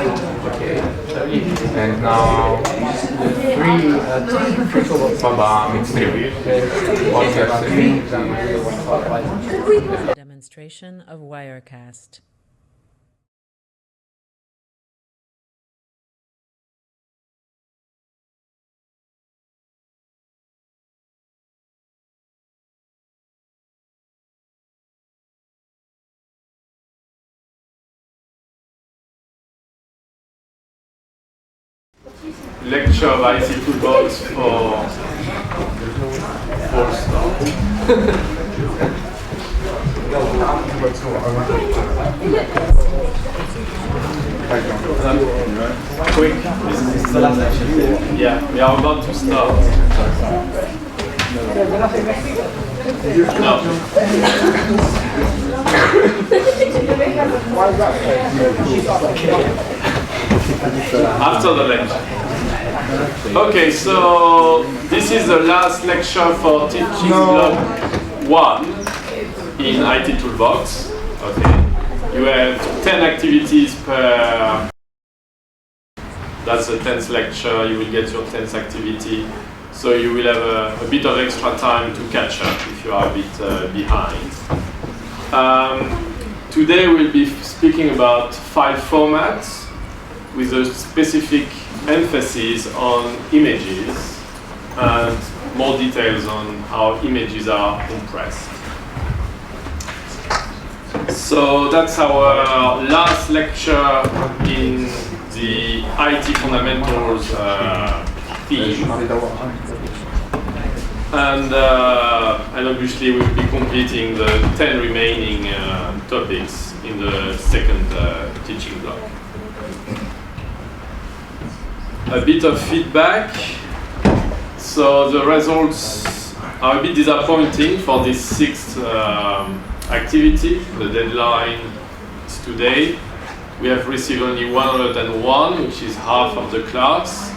And now three Baba mixed three. Demonstration of Wirecast. Lecture of IT Toolbox for full start. Quick. This is the last lecture. Yeah, we are about to start. No. After the lecture. Okay, so this is the last lecture for teaching block 1 in IT Toolbox. Okay, you have 10 activities per. That's the 10th lecture. You will get your 10th activity, so you will have a bit of extra time to catch up if you are a bit behind. Today we'll be speaking about file formats with a specific emphasis on images and more details on how images are compressed. So that's our last lecture in the IT fundamentals theme. And obviously we'll be completing the 10 remaining topics in the second teaching block. A bit of feedback. So the results are a bit disappointing for this sixth activity. The deadline is today. We have received only 101, which is half of the class.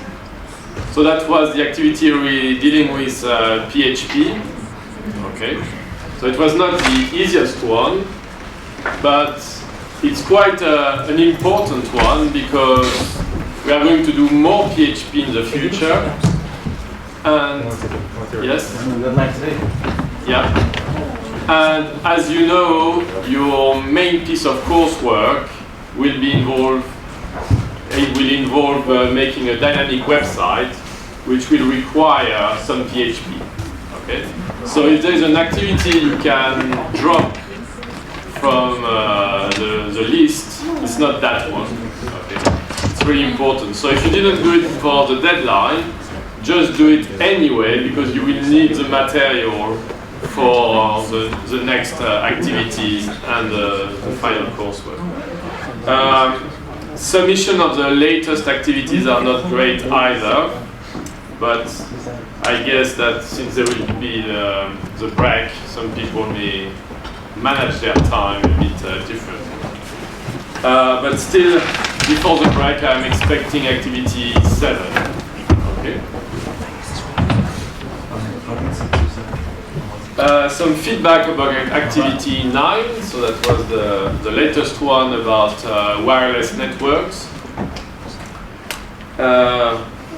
So that was the activity we're dealing with PHP. Okay. So it was not the easiest one, but it's quite an important one because we are going to do more PHP in the future. And yes? Yeah. And as you know, your main piece of coursework will involve making a dynamic website, which will require some PHP. Okay. So if there is an activity you can drop from the list, it's not that one. Okay. It's really important. So if you didn't do it for the deadline, just do it anyway because you will need the material for the next activity and the final coursework. Submission of the latest activities are not great either, but I guess that since there will be the break, some people may manage their time a bit differently. But still, before the break, I'm expecting activity 7. Okay. Some feedback about activity 9. So that was the latest one about wireless networks.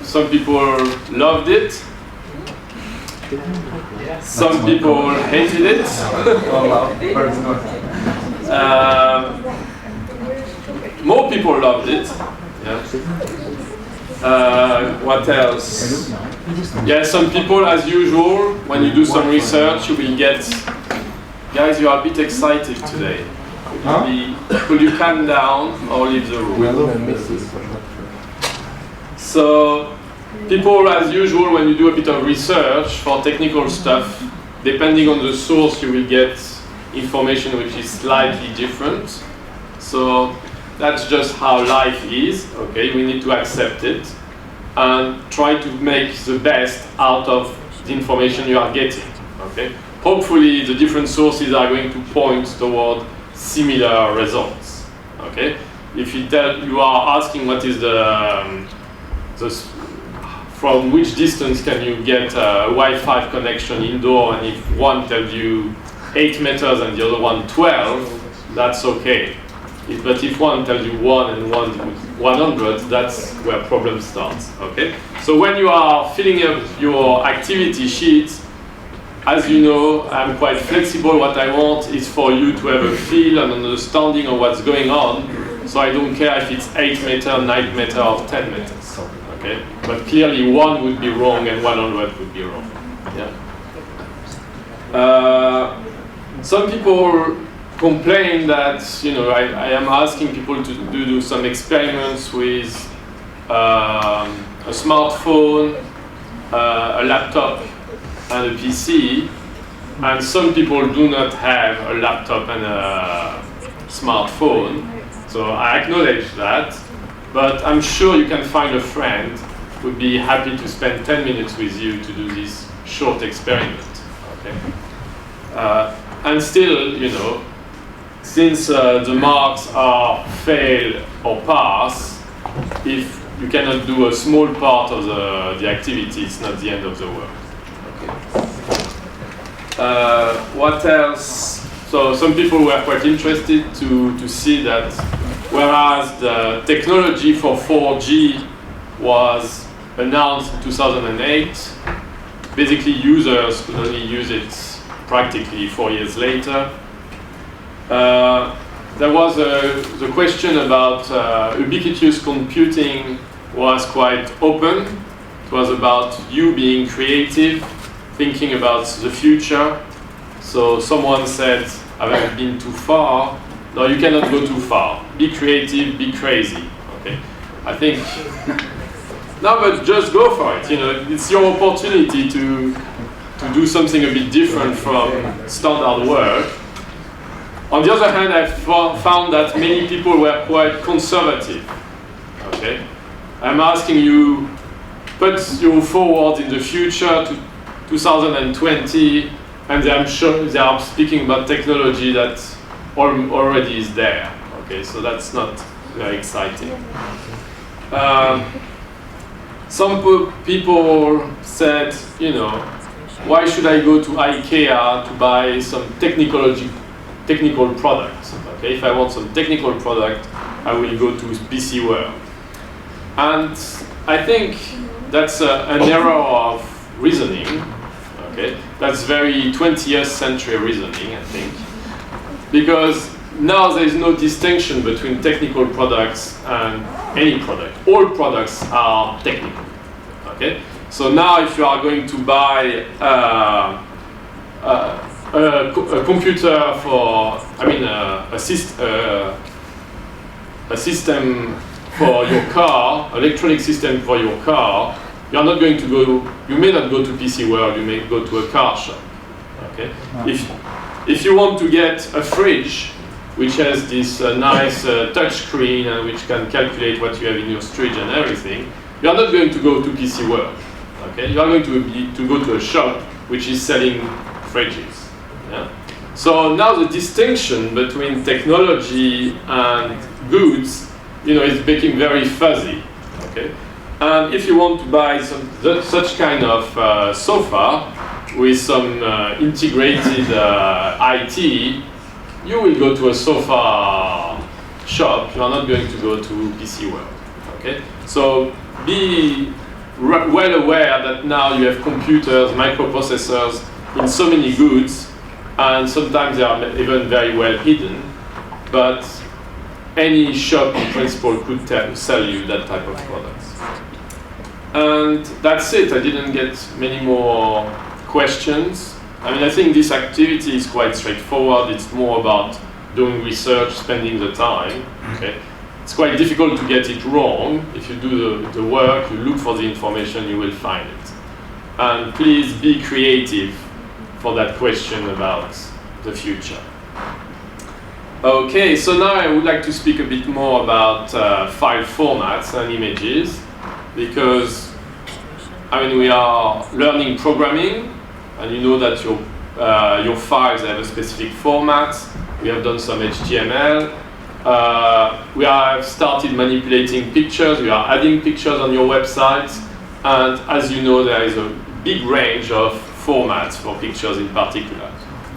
Some people loved it. Some people hated it. More people loved it. Yeah. What else? Yeah, some people, as usual, when you do some research, you will get, guys, you are a bit excited today. Could you calm down or leave the room? So, people, as usual, when you do a bit of research for technical stuff, depending on the source, you will get information which is slightly different. So, that's just how life is, okay? We need to accept it and try to make the best out of the information you are getting, okay? Hopefully, the different sources are going to point toward similar results, okay? If you are asking what is from which distance can you get a Wi-Fi connection indoor, and if one tells you 8 meters and the other one 12, that's okay. But if one tells you 1 and one 100, that's where problem starts. Okay. So when you are filling up your activity sheet, as you know, I'm quite flexible. What I want is for you to have a feel and understanding of what's going on. So I don't care if it's 8 meters, 9 meters, or 10 meters. Okay? But clearly 1 would be wrong and 100 would be wrong. Yeah. Some people complain that I am asking people to do some experiments with a smartphone, a laptop, and a PC, and some people do not have a laptop and a smartphone. So I acknowledge that, but I'm sure you can find a friend who would be happy to spend 10 minutes with you to do this short experiment. Okay? And still, since the marks are fail or pass, if you cannot do a small part of the activity, it's not the end of the world. Okay. What else? So some people were quite interested to see that whereas the technology for 4G was announced in 2008, basically users could only use it practically 4 years later. There was the question about ubiquitous computing was quite open. It was about you being creative, thinking about the future. So someone said, have I been too far? No, you cannot go too far. Be creative, be crazy. Okay, I think, no, but just go for it. It's your opportunity to do something a bit different from standard work. On the other hand, I found that many people were quite conservative. Okay, I'm asking you, put you forward in the future to 2020, and I'm sure they are speaking about technology that already is there. Okay, so that's not very exciting. Some people said, why should I go to IKEA to buy some technical products? Okay, if I want some technical product, I will go to PC World. And I think that's an error of reasoning. Okay, that's very 20th century reasoning, I think, because now there is no distinction between technical products and any product. All products are technical. Okay, so now if you are going to buy a computer for, a system for your car, electronic system for your car, you may not go to PC World, you may go to a car shop. Okay? If you want to get a fridge which has this nice touch screen and which can calculate what you have in your fridge and everything, you are not going to go to PC World. Okay? You are going to go to a shop which is selling fridges. Yeah? So now the distinction between technology and goods, is becoming very fuzzy. Okay? And if you want to buy such kind of sofa with some integrated IT, you will go to a sofa shop. You are not going to go to PC World. Okay? So be well aware that now you have computers, microprocessors in so many goods, and sometimes they are even very well hidden. But any shop in principle could sell you that type of products. And that's it. I didn't get many more questions. I think this activity is quite straightforward. It's more about doing research, spending the time. Okay? It's quite difficult to get it wrong. If you do the work, you look for the information, you will find it. And please be creative for that question about the future. Okay, so now I would like to speak a bit more about file formats and images, because we are learning programming, and you know that your files have a specific format. We have done some HTML. We have started manipulating pictures. We are adding pictures on your website, and as you know, there is a big range of formats for pictures in particular.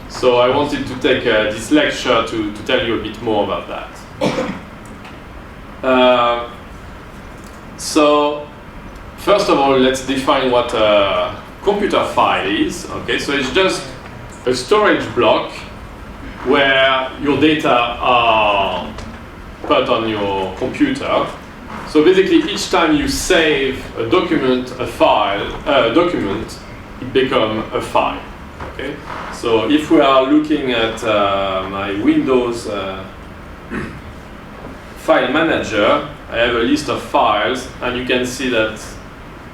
So I wanted to take this lecture to tell you a bit more about that. So first of all, let's define what a computer file is. Okay, so it's just a storage block where your data are put on your computer. So basically, each time you save a document, a document, it becomes a file. Okay. So if we are looking at my Windows file manager, I have a list of files, and you can see that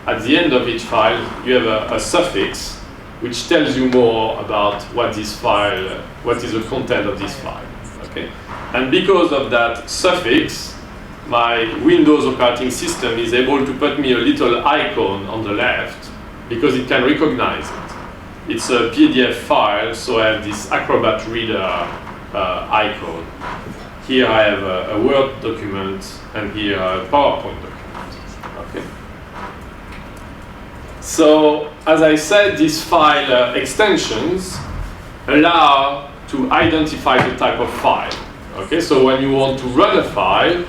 at the end of each file, you have a suffix which tells you more about what this file, what is the content of this file. Okay. And because of that suffix, my Windows operating system is able to put me a little icon on the left because it can recognize it. It's a PDF file, so I have this Acrobat Reader icon. Here I have a Word document, and here a PowerPoint document. Okay. So, as I said, these file extensions allow to identify the type of file. Okay, so when you want to run a file,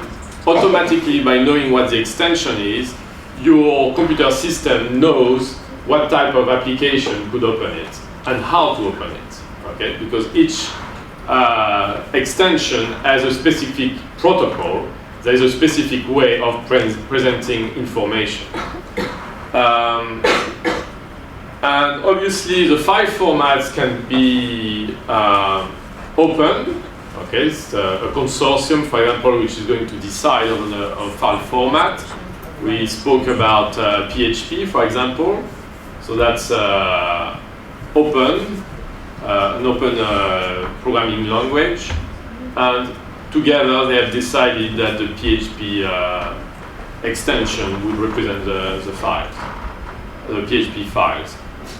automatically by knowing what the extension is, your computer system knows what type of application could open it and how to open it. Okay, because each extension has a specific protocol. There is a specific way of presenting information. And obviously, the file formats can be open. Okay, it's a consortium, for example, which is going to decide on a file format. We spoke about PHP, for example. So that's open, an open programming language. And together they have decided that the PHP extension would represent the files, the PHP files.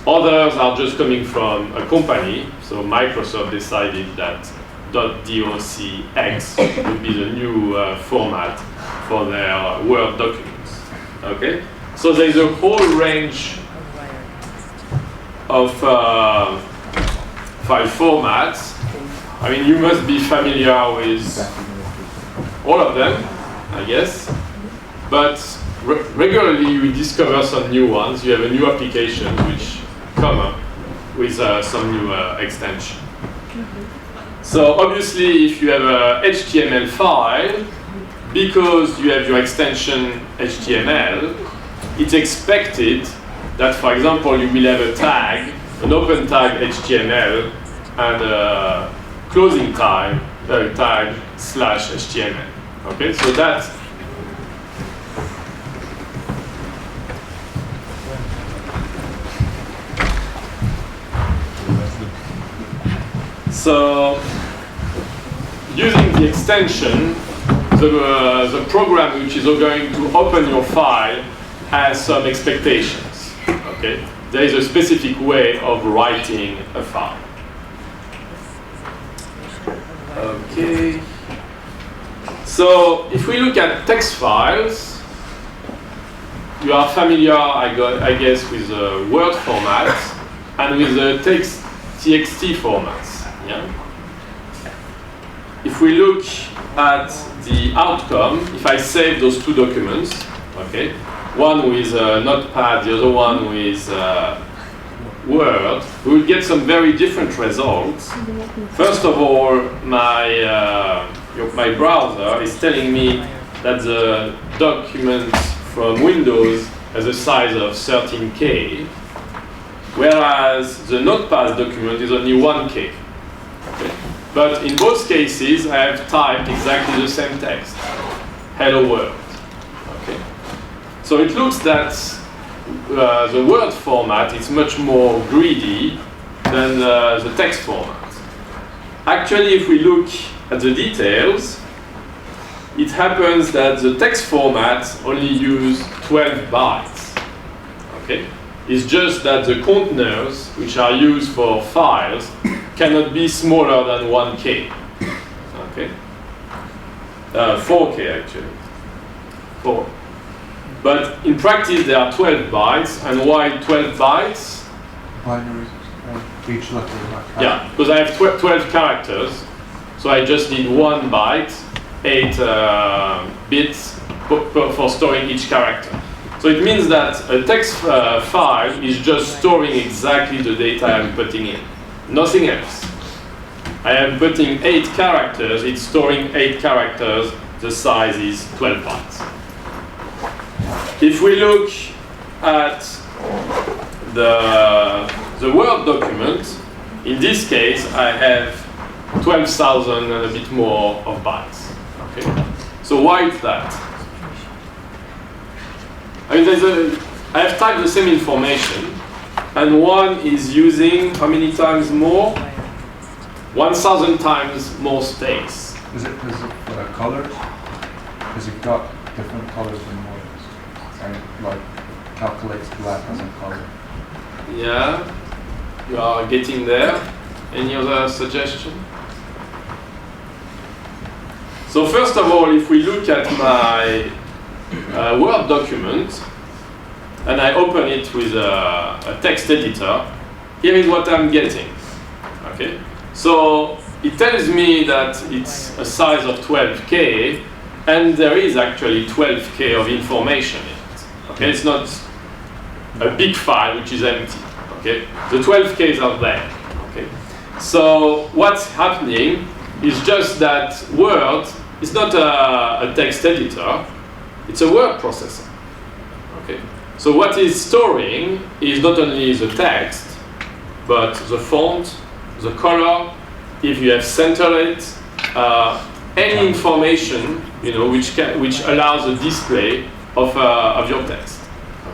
Others are just coming from a company. So Microsoft decided that .docx would be the new format for their Word documents. Okay, so there is a whole range of file formats. I mean, you must be familiar with all of them, I guess. But regularly we discover some new ones. You have a new application which come up with some new extension. So obviously, if you have a HTML file, because you have your extension HTML, it's expected that, for example, you will have a tag, an open tag HTML, and a closing tag /HTML. Okay, so that's so using the extension, the program which is going to open your file has some expectations. Okay, there is a specific way of writing a file. Okay, so if we look at text files, you are familiar, I guess, with the Word format and with the TXT formats. Yeah. If we look at the outcome, if I save those two documents, okay, one with Notepad, the other one with Word, we will get some very different results. First of all, my browser is telling me that the document from Windows has a size of 13K, whereas the Notepad document is only 1K. Okay. But in both cases, I have typed exactly the same text. Hello world. Okay. So it looks that the Word format is much more greedy than the text format. Actually, if we look at the details, it happens that the text format only use 12 bytes. Okay? It's just that the containers, which are used for files, cannot be smaller than 1K. Okay? 4K actually. 4. But in practice there are 12 bytes, and why 12 bytes? Binary, each letter. Yeah, because I have 12 characters, so I just need 1 byte, 8 bits for storing each character. So it means that a text file is just storing exactly the data I'm putting in, nothing else. I am putting 8 characters, it's storing 8 characters, the size is 12 bytes. If we look at the Word document, in this case I have 12,000 and a bit more of bytes. Okay? So why is that? I mean, I have typed the same information, and one is using how many times more? 1,000 times more space. Is it because of colors? Because you've got different colors than words, and like calculates black as a color. Yeah, you are getting there. Any other suggestion? So first of all, if we look at my Word document, and I open it with a text editor, here is what I'm getting. Okay, so it tells me that it's a size of 12K, and there is actually 12K of information in it. Okay, it's not a big file which is empty. Okay, the 12Ks are there. Okay, so what's happening is just that Word is not a text editor. It's a word processor. Okay. So what is storing is not only the text, but the font, the color, if you have centered it, any information which allows the display of your text.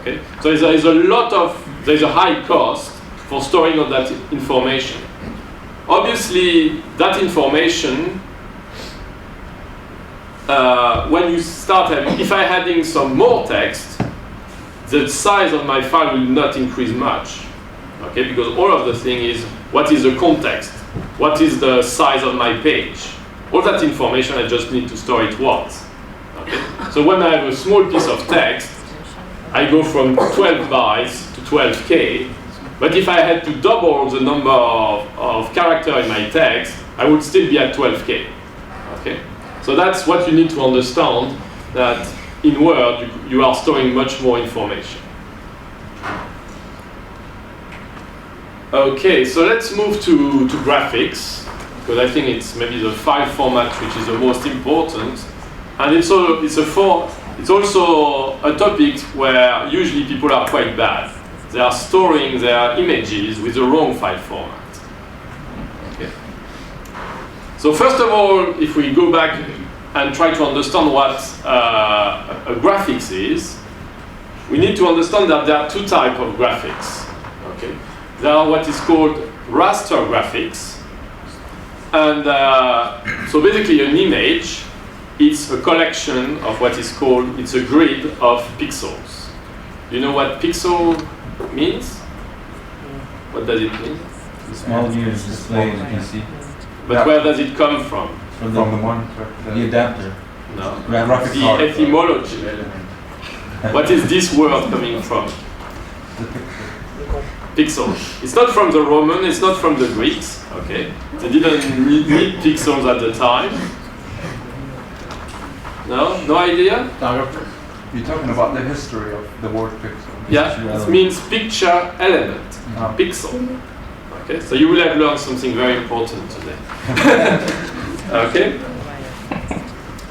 Okay. So there's a high cost for storing all that information. Obviously, that information. When you start having, if I'm adding some more text, the size of my file will not increase much, okay? Because all of the thing is, what is the context? What is the size of my page? All that information, I just need to store it once, okay? So when I have a small piece of text, I go from 12 bytes to 12K, but if I had to double the number of characters in my text, I would still be at 12K, okay? So that's what you need to understand, that in Word you are storing much more information. Okay, so let's move to graphics, because I think it's maybe the file format which is the most important. And it's also a topic where usually people are quite bad. They are storing their images with the wrong file format. So first of all, if we go back and try to understand what a graphics is, we need to understand that there are 2 types of graphics. Okay, there are what is called raster graphics, and so basically an image is a collection of what is called, it's a grid of pixels. Do you know what pixel means? What does it mean? The small units displayed, you can see. But yeah. Where does it come from? From the monitor, the adapter. No. Graphic the card. etymology. What is this word coming from? The pixel. Pixel. It's not from the Roman, it's not from the Greeks. Okay. They didn't need pixels at the time. No? No idea? You're talking about the history of the word pixel. Yeah, it means picture element. Pixel. Okay, so you will have learned something very important today. Okay?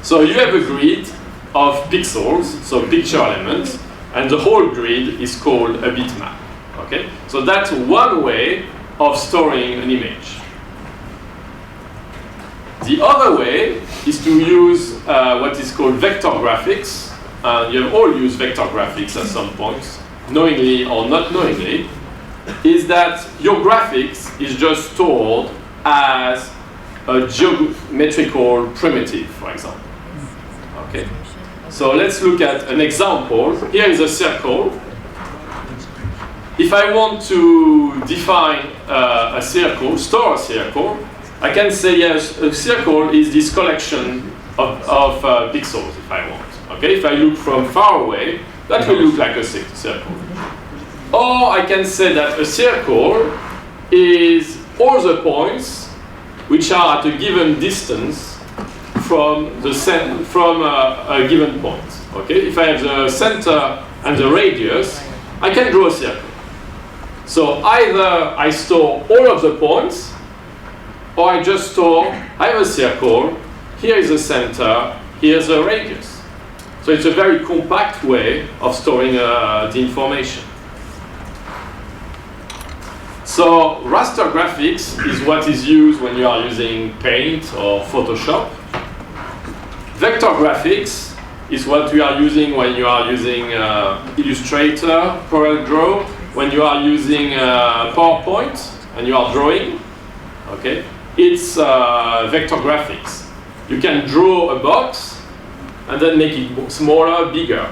So you have a grid of pixels, so picture elements, and the whole grid is called a bitmap. Okay? So that's one way of storing an image. The other way is to use what is called vector graphics. You have all used vector graphics at some point, knowingly or not knowingly. Is that your graphics is just stored as a geometrical primitive, for example. Okay. So let's look at an example. Here is a circle. If I want to define a circle, store a circle, I can say yes, a circle is this collection of pixels if I want. Okay, if I look from far away, that will look like a circle. Or I can say that a circle is all the points which are at a given distance from a given point. Okay, if I have the center and the radius, I can draw a circle. So either I store all of the points, or I just store, I have a circle, here is the center, here's the radius. So it's a very compact way of storing the information. So raster graphics is what is used when you are using Paint or Photoshop. Vector graphics is what we are using when you are using Illustrator, CorelDRAW, when you are using PowerPoint and you are drawing. Okay, it's vector graphics. You can draw a box and then make it smaller, bigger.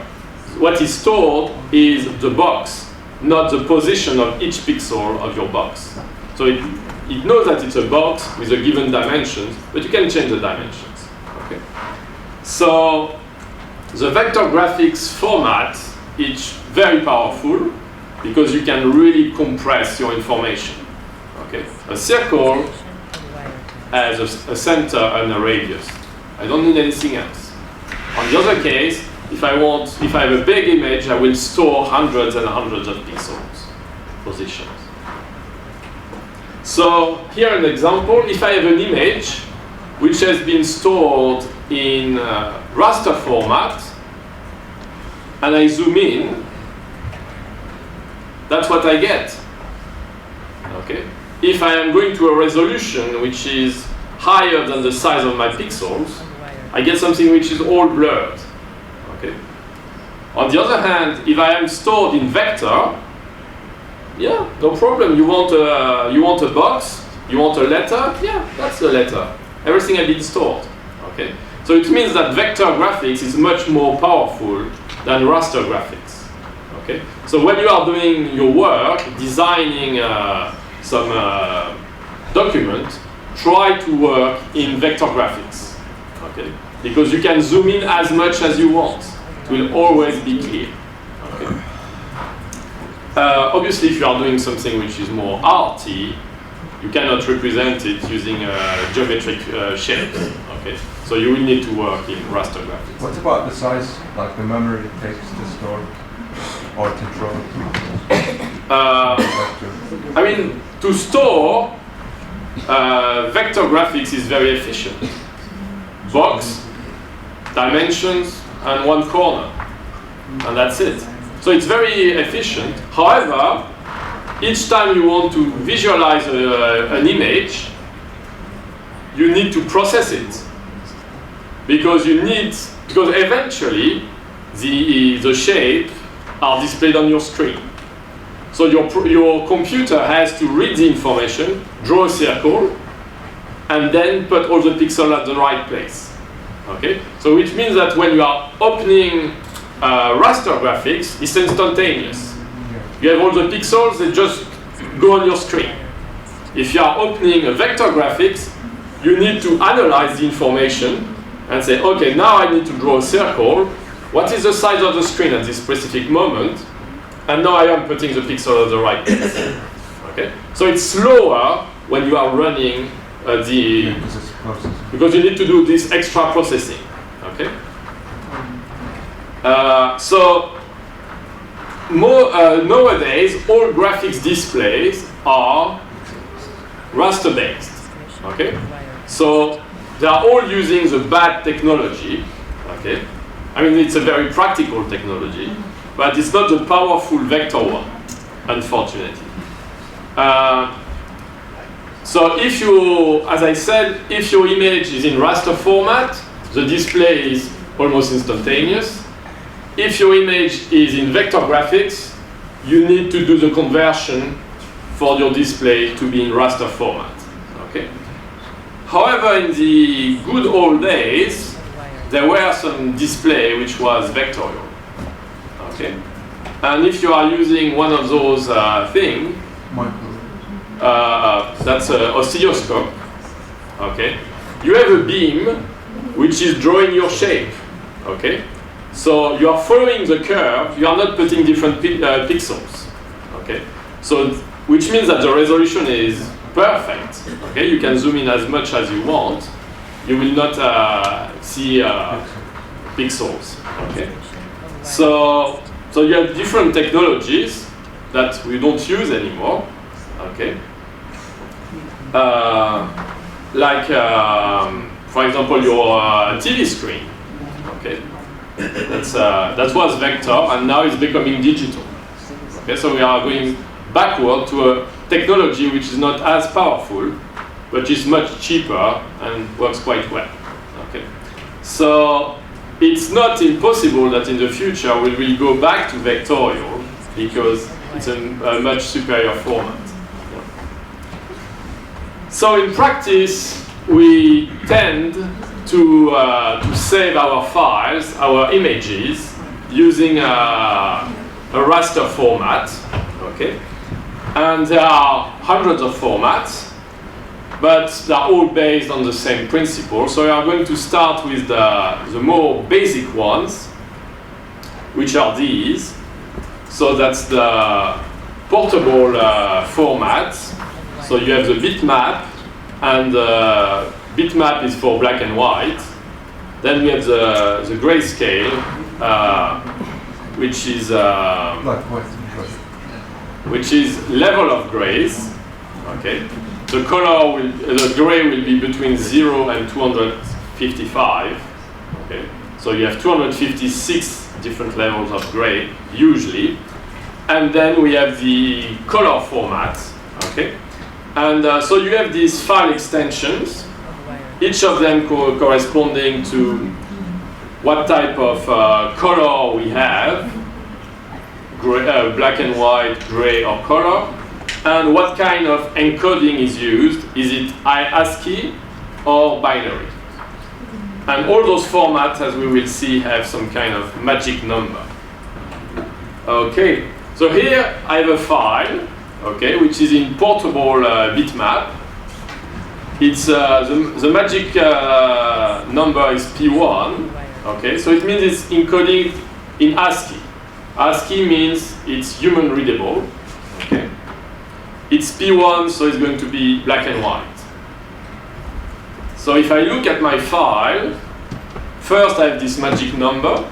What is stored is the box, not the position of each pixel of your box. So it knows that it's a box with a given dimensions, but you can change the dimensions. Okay. So the vector graphics format is very powerful because you can really compress your information. Okay. A circle has a center and a radius. I don't need anything else. On the other case, if I have a big image, I will store hundreds and hundreds of pixels, positions. So here an example, if I have an image which has been stored in raster format, and I zoom in, that's what I get. Okay. If I am going to a resolution which is higher than the size of my pixels, I get something which is all blurred. Okay. On the other hand, if I am stored in vector, yeah, no problem. You want a box, you want a letter, yeah, that's the letter. Everything has been stored. Okay. So it means that vector graphics is much more powerful than raster graphics. Okay. So when you are doing your work, designing some document, try to work in vector graphics. Okay. Because you can zoom in as much as you want. It will always be clear. Okay. Obviously, if you are doing something which is more arty, you cannot represent it using geometric shapes. Okay. So you will need to work in raster graphics. What about the size, like the memory it takes to store or control? I mean, to store, vector graphics is very efficient. Box, dimensions, and one corner. And that's it. So it's very efficient. However, each time you want to visualize an image, you need to process it. Because eventually the shape are displayed on your screen. So your computer has to read the information, draw a circle, and then put all the pixels at the right place. Okay? So which means that when you are opening raster graphics, it's instantaneous. You have all the pixels, they just go on your screen. If you are opening a vector graphics, you need to analyze the information and say, okay, now I need to draw a circle. What is the size of the screen at this specific moment? And now I am putting the pixel at the right place. Okay? So it's slower when you are running because you need to do this extra processing. Okay? Nowadays, all graphics displays are raster based. Okay? So they are all using the bad technology. Okay? I mean, it's a very practical technology, but it's not the powerful vector one, unfortunately. So if you, as I said, if your image is in raster format, the display is almost instantaneous. If your image is in vector graphics, you need to do the conversion for your display to be in raster format. Okay. However, in the good old days, there were some display which was vectorial. Okay. And if you are using one of those things, that's an oscilloscope. Okay. You have a beam which is drawing your shape. Okay. So you are following the curve. You are not putting different pixels. Okay. So which means that the resolution is perfect. Okay. You can zoom in as much as you want. You will not see pixels. Okay. So you have different technologies that we don't use anymore. Okay. Like, for example, your TV screen. Okay. That was vector, and now it's becoming digital. Okay. So we are going backward to a technology which is not as powerful, but is much cheaper and works quite well. Okay. So it's not impossible that in the future we will go back to vectorial because it's a much superior format. So in practice, we tend to save our files, our images, using a raster format. Okay, and there are hundreds of formats, but they're all based on the same principle. So we are going to start with the more basic ones, which are these. So that's the portable format. So you have the bitmap, and the bitmap is for black and white. Then we have the grayscale, which is level of grays. Okay. The color the gray will be between 0 and 255. Okay. So you have 256 different levels of gray usually, and then we have the color format. Okay. And so you have these file extensions, each of them corresponding to what type of color we have, gray, black and white, gray, or color, and what kind of encoding is used. Is it ASCII or binary? And all those formats, as we will see, have some kind of magic number. Okay, so here I have a file, okay, which is in portable bitmap. It's the magic number is P1. Okay, so it means it's encoded in ASCII. ASCII means it's human readable. Okay, it's P1, so it's going to be black and white. So if I look at my file, first I have this magic number.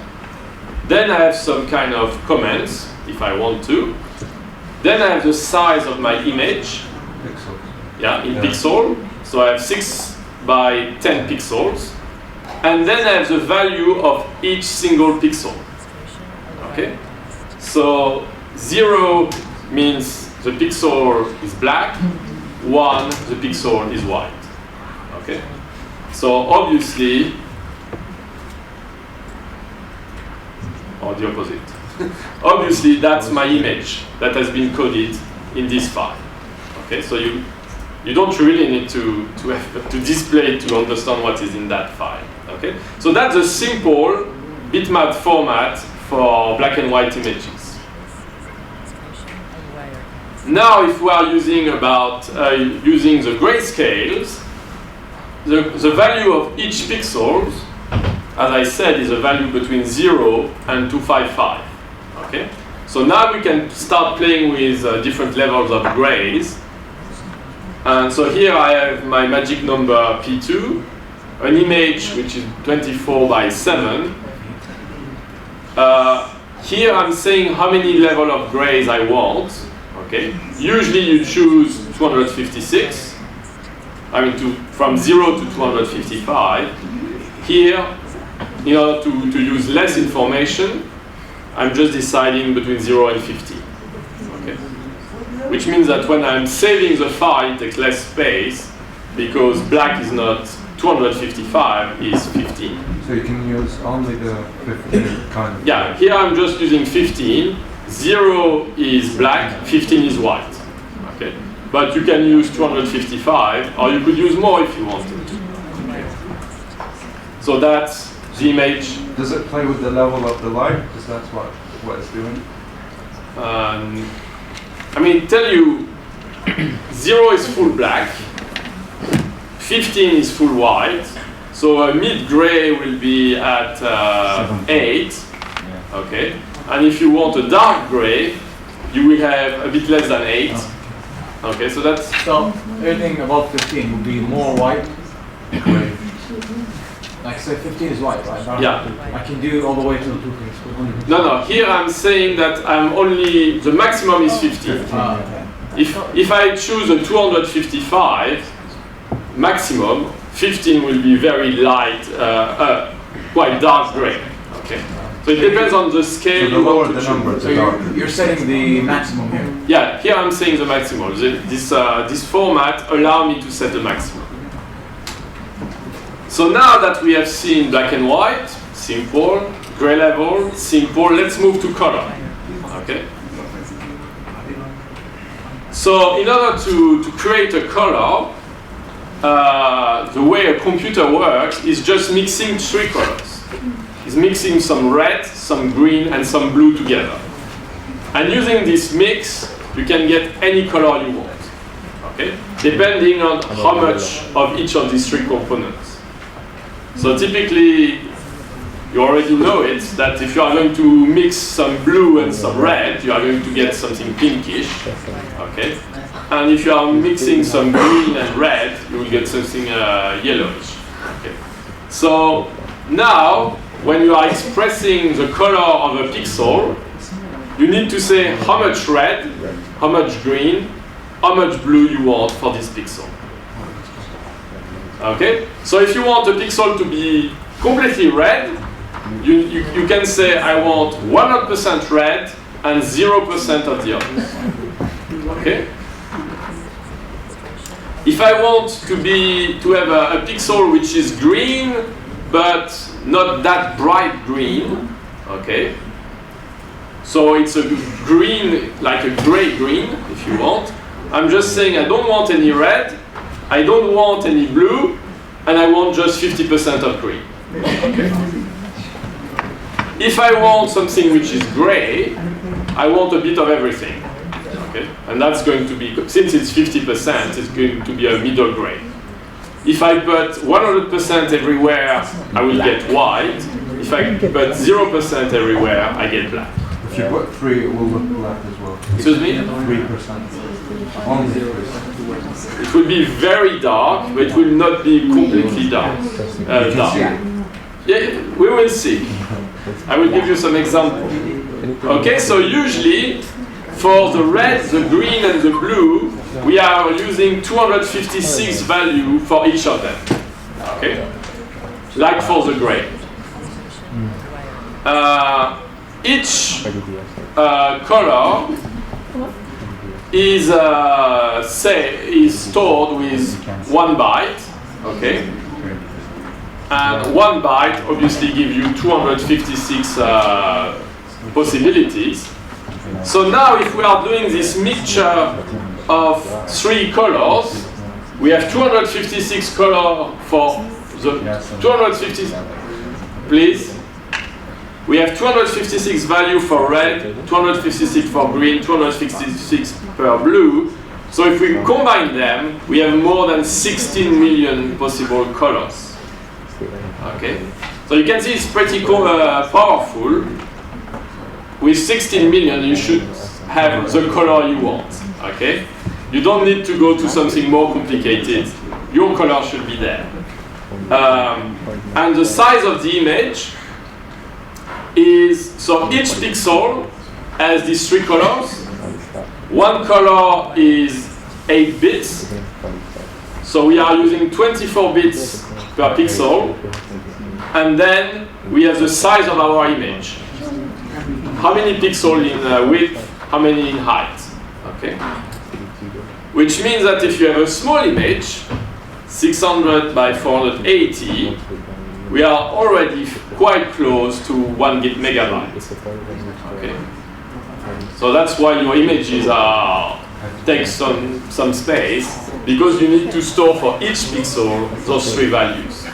Then I have some kind of comments if I want to. Then I have the size of my image, in pixel. So I have 6 by 10 pixels. And then I have the value of each single pixel. Okay? So 0 means the pixel is black, 1, the pixel is white. Okay? So obviously, or the opposite. Obviously, that's my image that has been coded in this file. Okay, so you don't really need to display it to understand what is in that file. Okay, so that's a simple bitmap format for black and white images. Now, if we are using using the grayscales, the value of each pixel, as I said, is a value between 0 and 255. Okay, so now we can start playing with different levels of grays. And so here I have my magic number P2, an image which is 24 by 7. Here I'm saying how many level of grays I want. Okay, usually you choose 256. I mean from 0 to 255. Here, in order to use less information, I'm just deciding between 0 and 50. Okay, which means that when I'm saving the file, it takes less space because black is not 255, is 15. So you can use only the 15 kind of. Yeah, here I'm just using 15. 0 is black, 15 is white. Okay, but you can use 255, or you could use more if you wanted. So that's the image. Does it play with the level of the light? Because that's what it's doing. I mean, tell you, 0 is full black, 15 is full white, so a mid-gray will be at 8, okay? And if you want a dark gray, you will have a bit less than 8. Okay, so that's... So anything above 15 would be more white, Like say 15 is white, right? Yeah. I can do all the way to 200. No. Here I'm saying that the maximum is 50. Okay. If I choose a 255 maximum, 15 will be very light, quite dark gray. Okay. So it depends on the scale. So the lower the number, So you're setting the maximum here. Yeah, here I'm saying the maximum. This format allows me to set the maximum. So now that we have seen black and white, simple, gray level, simple, let's move to color. Okay. So in order to create a color, the way a computer works is just mixing three colors. It's mixing some red, some green, and some blue together. And using this mix, you can get any color you want. Okay? Depending on how much of each of these three components. So typically, you already know it, that if you are going to mix some blue and some red, you are going to get something pinkish. Okay? And if you are mixing some green and red, you will get something yellowish. Okay? So now, when you are expressing the color of a pixel, you need to say how much red, how much green, how much blue you want for this pixel. Okay? So if you want a pixel to be completely red, you can say I want 100% red and 0% of the others. Okay? If I want to have a pixel which is green but not that bright green, okay? So it's a green, like a gray green, if you want. I'm just saying I don't want any red, I don't want any blue, and I want just 50% of green. Okay. If I want something which is gray, I want a bit of everything. Okay? And that's going to be, since it's 50%, it's going to be a middle gray. If I put 100% everywhere, I will get white. If I put 0% everywhere, I get black. If you put 3, it will look black as well. Excuse me? 3%. Only 3%. It will be very dark, but it will not be completely dark. Yeah, we will see. I will give you some examples. Okay, so usually for the red, the green, and the blue, we are using 256 value for each of them. Okay, like for the gray. Each color is stored with 1 byte. Okay. And 1 byte obviously gives you 256 possibilities. So now if we are doing this mixture of 3 colors, we have 256 colors for the 250, please. We have 256 value for red, 256 for green, 256 per blue. So if we combine them, we have more than 16 million possible colors. Okay, so you can see it's pretty powerful. With 16 million, you should have the color you want. Okay, you don't need to go to something more complicated. Your color should be there. And the size of the image is, so each pixel has these 3 colors. One color is 8 bits. So we are using 24 bits per pixel. And then we have the size of our image. How many pixels in width, how many in height. Okay? Which means that if you have a small image, 600 by 480, we are already quite close to 1 megabyte. Okay? So that's why your images take some space, because you need to store for each pixel those 3 values.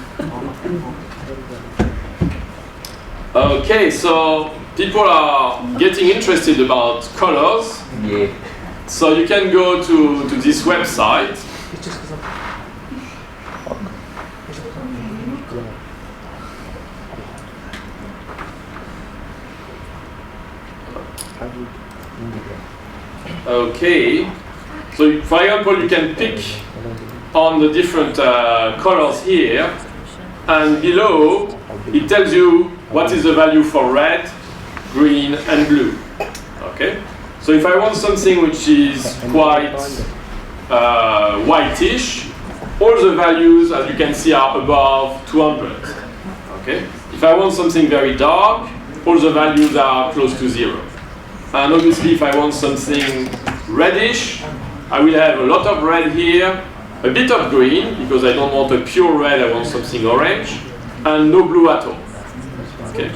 Okay, so people are getting interested about colors. Yeah. So you can go to this website. Okay, so for example, you can pick on the different colors here, and below it tells you what is the value for red, green, and blue. Okay? So if I want something which is quite whitish, all the values, as you can see, are above 200. Okay? If I want something very dark, all the values are close to 0. And obviously, if I want something reddish, I will have a lot of red here, a bit of green, because I don't want a pure red, I want something orange, and no blue at all. Okay?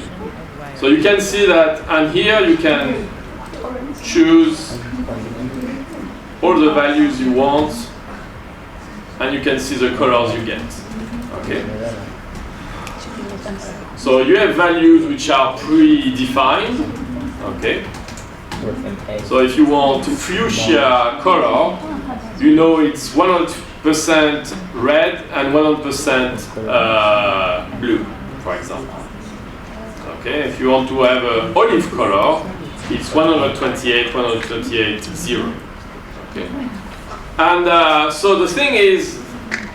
So you can see that, and here you can choose all the values you want, and you can see the colors you get. Okay? So you have values which are predefined. Okay? So if you want fuchsia color, you know it's 100% red and 100% blue, for example. Okay? If you want to have an olive color, it's 128, 0. Okay? And so the thing is,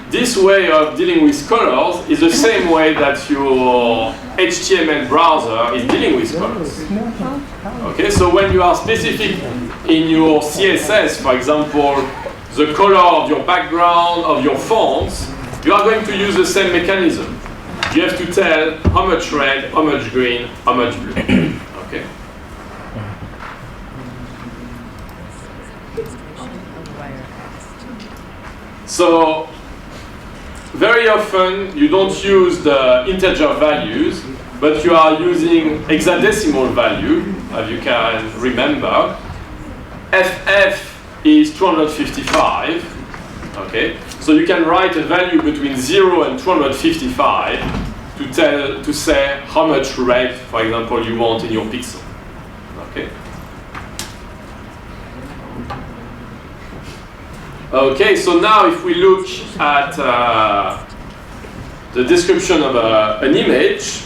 this way of dealing with colors is the same way that your HTML browser is dealing with colors. Okay, so when you are specific in your CSS, for example, the color of your background, of your fonts, you are going to use the same mechanism. You have to tell how much red, how much green, how much blue. Okay. So, very often you don't use the integer values, but you are using hexadecimal value, as you can remember. FF is 255, okay? So you can write a value between 0 and 255 to say how much red, for example, you want in your pixel, okay? Okay, so now if we look at the description of an image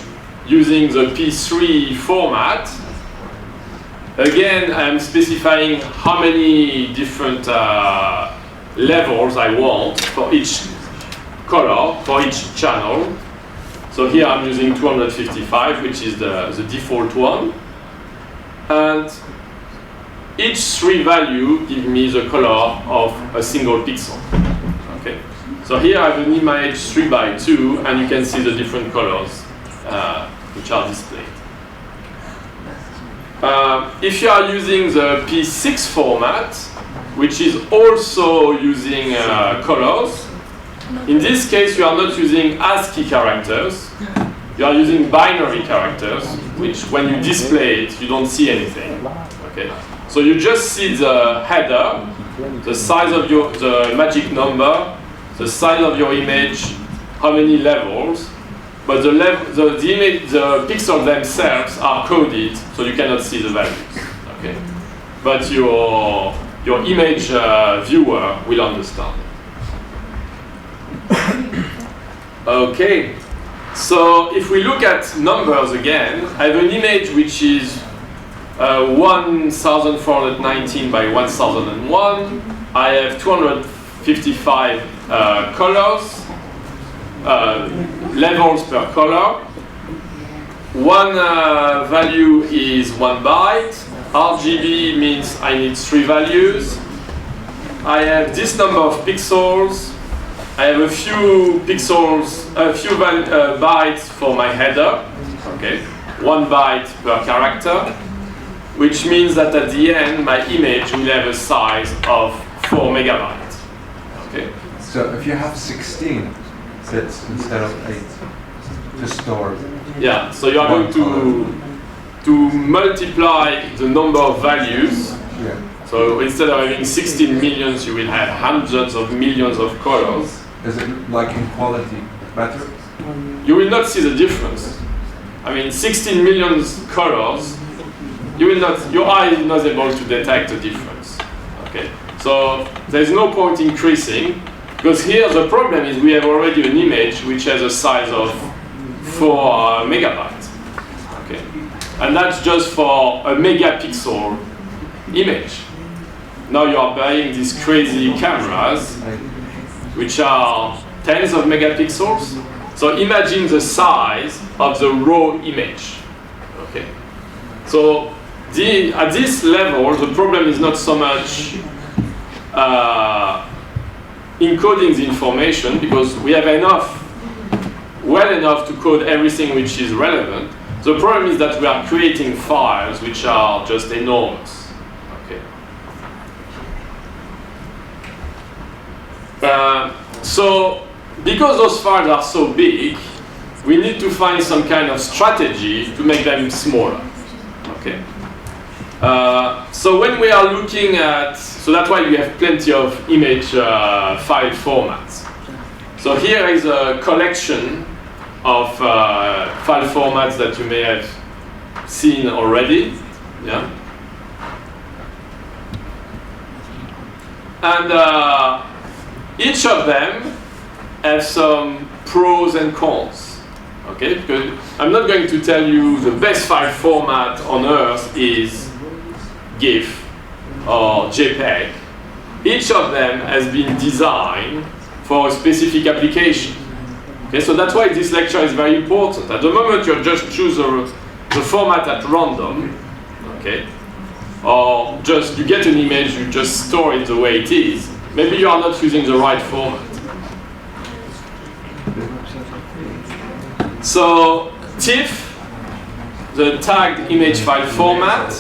using the P3 format, again, I'm specifying how many different levels I want for each color, for each channel. So here I'm using 255, which is the default one. And each 3 value give me the color of a single pixel. Okay. So here I have an image 3x2, and you can see the different colors which are displayed. If you are using the P6 format, which is also using colors, in this case you are not using ASCII characters, you are using binary characters, which when you display it, you don't see anything. Okay. So you just see the header, the size of the magic number, the size of your image, how many levels, but the pixels themselves are coded, so you cannot see the values. Okay, but your image viewer will understand. Okay, so if we look at numbers again, I have an image which is 1419 by 1001. I have 255 colors, levels per color. One value is 1 byte. RGB means I need 3 values. I have this number of pixels. I have a few pixels, bytes for my header. Okay, 1 byte per character, which means that at the end my image will have a size of 4 megabytes. Okay. So if you have 16 bits instead of 8 to store. Yeah. So you are going to multiply the number of values. Yeah. So instead of having 16 millions, you will have hundreds of millions of colors. Is it like in quality better? You will not see the difference. I mean, 16 million colors. You will not. Your eye is not able to detect the difference. Okay. So there is no point increasing, because here the problem is we have already an image which has a size of 4 megabytes. Okay. And that's just for a megapixel image. Now you are buying these crazy cameras, which are tens of megapixels. So imagine the size of the raw image. Okay. So at this level, the problem is not so much encoding the information, because we have well enough to code everything which is relevant. The problem is that we are creating files which are just enormous. Okay. So because those files are so big, we need to find some kind of strategy to make them smaller. Okay. So when we are looking at, so that's why we have plenty of image file formats. So here is a collection of file formats that you may have seen already. Yeah. And each of them have some pros and cons. Okay, because I'm not going to tell you the best file format on earth is GIF or JPEG. Each of them has been designed for a specific application. Okay, so that's why this lecture is very important. At the moment, you just choose the format at random, okay, or just you get an image, you just store it the way it is. Maybe you are not using the right format. So TIFF, the tagged image file format,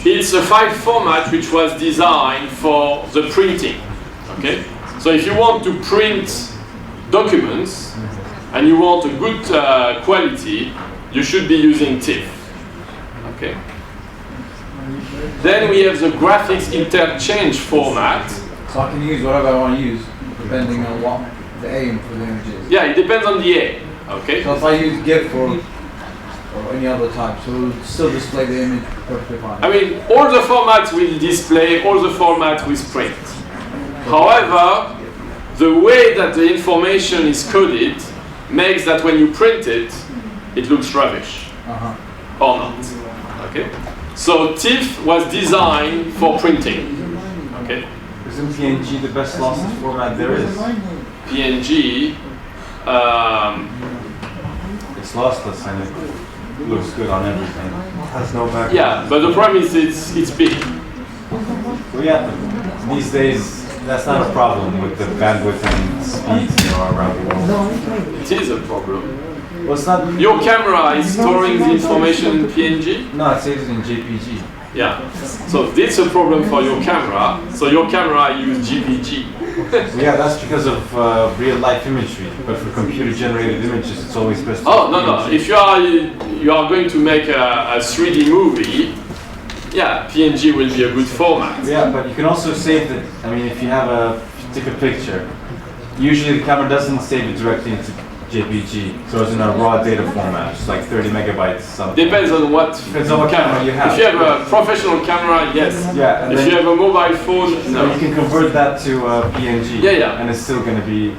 it's a file format which was designed for the printing. Okay, so if you want to print documents and you want a good quality, you should be using TIFF. Okay. Then we have the graphics interchange format. So I can use whatever I want to use, depending on what the aim for the image is. Yeah, it depends on the aim. Okay. So if I use GIF or any other type, so it will still display the image perfectly fine. I mean, all the formats will display, all the formats will print. However, the way that the information is coded makes that when you print it, it looks rubbish. Or not. Okay? So TIFF was designed for printing. Okay? Isn't PNG the best lossless format there is? PNG, It's lossless and it looks good on everything. It has no background. yeah, but the problem is it's big. Well, yeah, these days that's not a problem with the bandwidth and speeds around the world. It is a problem. Well, it's not. Your camera is storing the information in PNG? No, it saves it in JPG. Yeah. So this is a problem for your camera. So your camera uses GPG. Yeah, that's because of real life imagery. But for computer generated images, it's always best to Oh, no. If you are going to make a 3D movie, yeah, PNG will be a good format. Yeah, but you can also save it. I mean, if you take a picture, usually the camera doesn't save it directly into JPG, so it's in a raw data format, it's like 30 megabytes. Something. Depends on what camera you have. If you have a professional camera, yes. Yeah. If you have a mobile phone, no. You can convert that to PNG. Yeah. And it's still going to be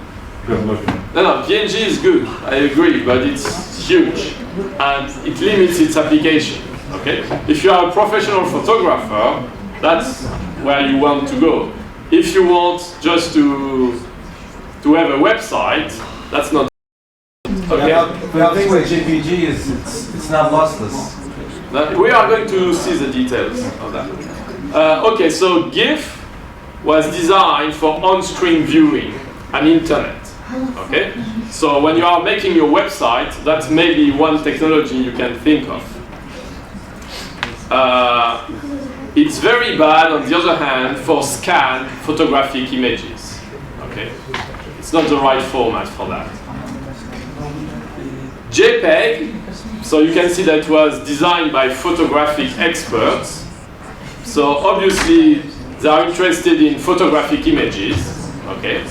good looking. No, PNG is good. I agree, but it's huge and it limits its application. Okay. If you are a professional photographer, that's where you want to go. If you want just to have a website, that's not. Okay. Yeah, but the thing with JPG is it's not lossless. We are going to see the details of that. Okay, so GIF was designed for on-screen viewing and internet. Okay, so when you are making your website, that's maybe one technology you can think of. It's very bad, on the other hand, for scanned photographic images. Okay, it's not the right format for that. JPEG, so you can see that it was designed by photographic experts. So obviously they are interested in photographic images, okay?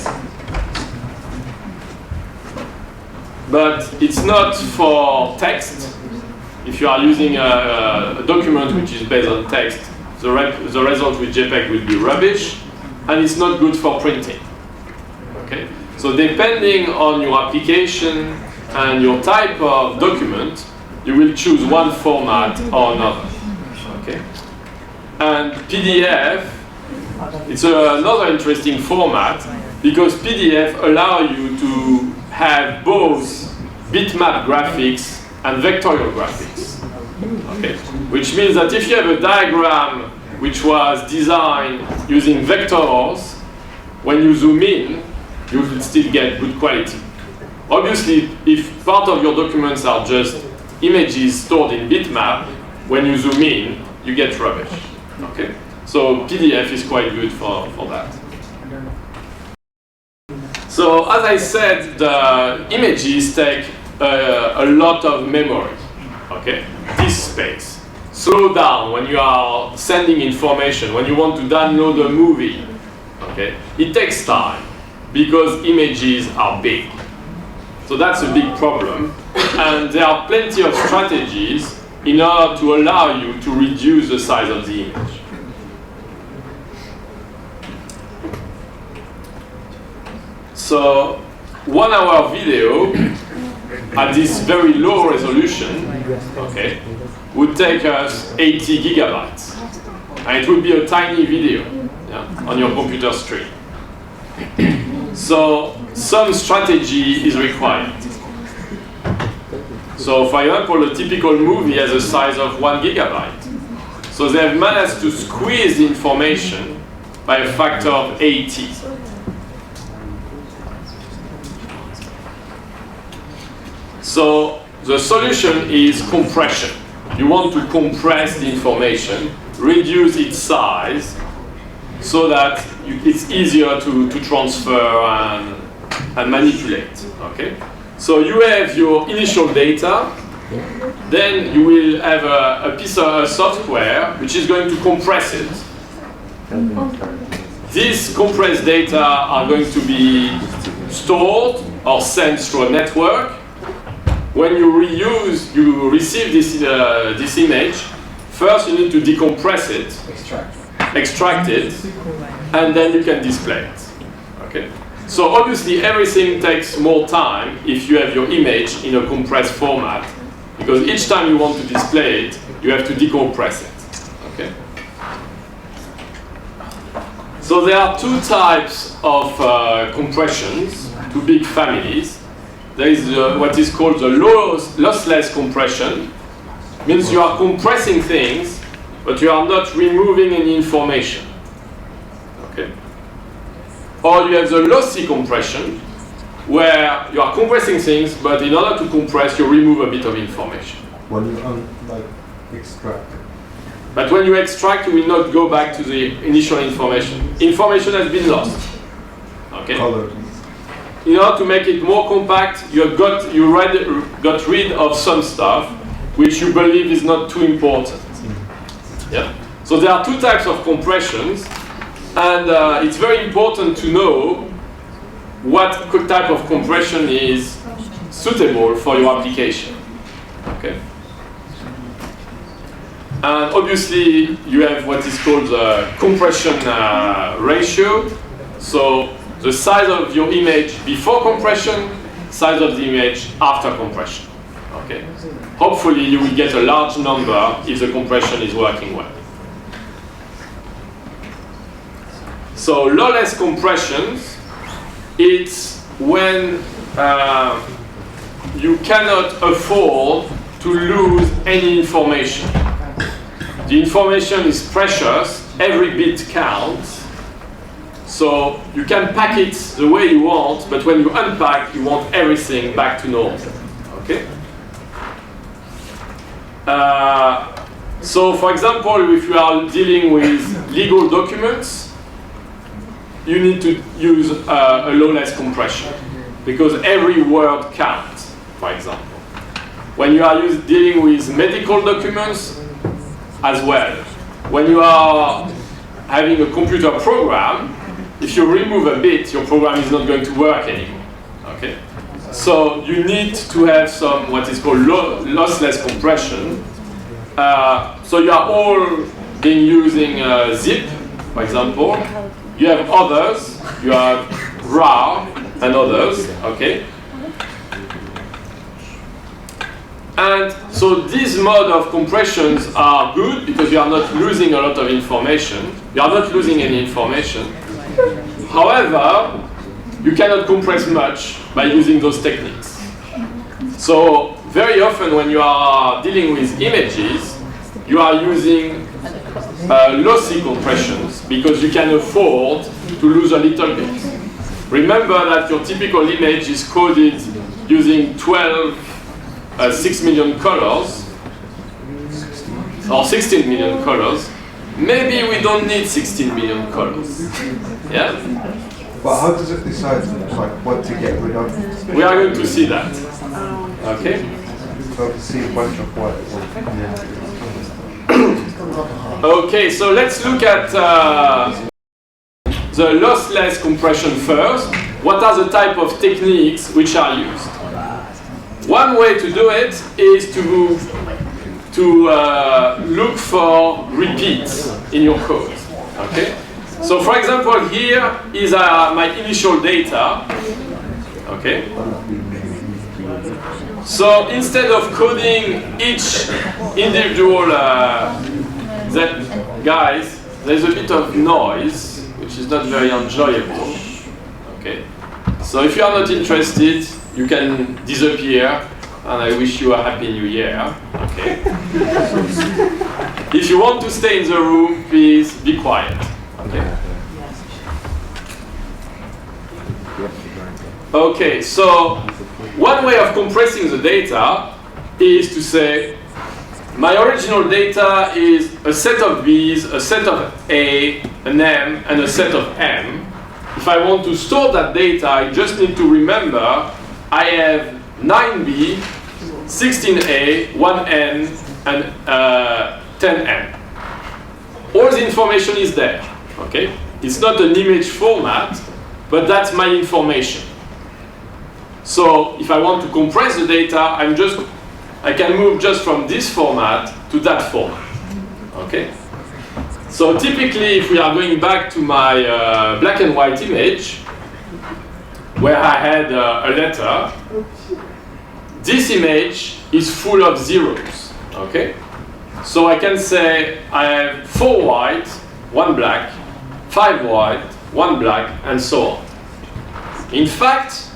But it's not for text. If you are using a document which is based on text, the result with JPEG will be rubbish, and it's not good for printing, okay? So depending on your application and your type of document, you will choose one format or another. Okay? And PDF, it's another interesting format because PDF allow you to have both bitmap graphics and vectorial graphics. Okay? Which means that if you have a diagram which was designed using vectors, when you zoom in, you will still get good quality. Obviously, if part of your documents are just images stored in bitmap, when you zoom in, you get rubbish. Okay? So PDF is quite good for that. So as I said, the images take a lot of memory. Okay? Disk space. Slow down when you are sending information, when you want to download a movie. Okay? It takes time because images are big. So that's a big problem. And there are plenty of strategies in order to allow you to reduce the size of the image. So 1 hour video at this very low resolution, okay, would take us 80 gigabytes. And it would be a tiny video, yeah, on your computer screen. So some strategy is required. So for example, a typical movie has a size of 1 gigabyte. So they have managed to squeeze the information by a factor of 80. So the solution is compression. You want to compress the information, reduce its size, so that it's easier to transfer and manipulate. Okay? So you have your initial data, then you will have a piece of software which is going to compress it. These compressed data are going to be stored or sent through a network. When you receive this image, first you need to decompress it, extract it, and then you can display it. Okay? So obviously everything takes more time if you have your image in a compressed format, because each time you want to display it, you have to decompress it. Okay? So there are two types of compressions, two big families. There is what is called the lossless compression. Means you are compressing things, but you are not removing any information. Okay? Or you have the lossy compression, where you are compressing things, but in order to compress, you remove a bit of information. When you extract it. But when you extract, you will not go back to the initial information. Information has been lost. Okay? Colors. In order to make it more compact, you got rid of some stuff which you believe is not too important. Yeah? So there are two types of compressions, and it's very important to know what type of compression is suitable for your application. Okay? And obviously, you have what is called the compression ratio. So the size of your image before compression, size of the image after compression. Okay? Hopefully you will get a large number if the compression is working well. So lossless compressions, it's when you cannot afford to lose any information. The information is precious, every bit counts. So you can pack it the way you want, but when you unpack, you want everything back to normal. Okay? So for example, if you are dealing with legal documents, you need to use a lossless compression, because every word counts, for example. When you are dealing with medical documents, as well. When you are having a computer program, if you remove a bit, your program is not going to work anymore. Okay? So you need to have some what is called lossless compression. So you are all being using zip, for example. You have others, you have RAR and others, okay? And so these mode of compressions are good because you are not losing a lot of information. You are not losing any information. However, you cannot compress much by using those techniques. So very often when you are dealing with images, you are using lossy compressions because you can afford to lose a little bit. Remember that your typical image is coded using 6 million colors or 16 million colors. Maybe we don't need 16 million colors. Yeah? But how does it decide like what to get rid of? We are going to see that. Okay? So see a bunch of what? Okay, so let's look at the lossless compression first. What are the type of techniques which are used? One way to do it is to look for repeats in your code. Okay? So for example, here is my initial data. Okay? So instead of coding each individual guys, there's a bit of noise, which is not very enjoyable. Okay? So if you are not interested, you can disappear, and I wish you a happy new year. Okay? If you want to stay in the room, please be quiet. Okay? Okay, so one way of compressing the data is to say my original data is a set of B's, a set of A, an M, and a set of M. If I want to store that data, I just need to remember I have 9B, 16A, 1N, and 10M. All the information is there. Okay? It's not an image format, but that's my information. So if I want to compress the data, I can move just from this format to that format. Okay? So typically, if we are going back to my black and white image, where I had a letter, this image is full of zeros. Okay? So I can say I have 4 white, 1 black, 5 white, 1 black, and so on. In fact,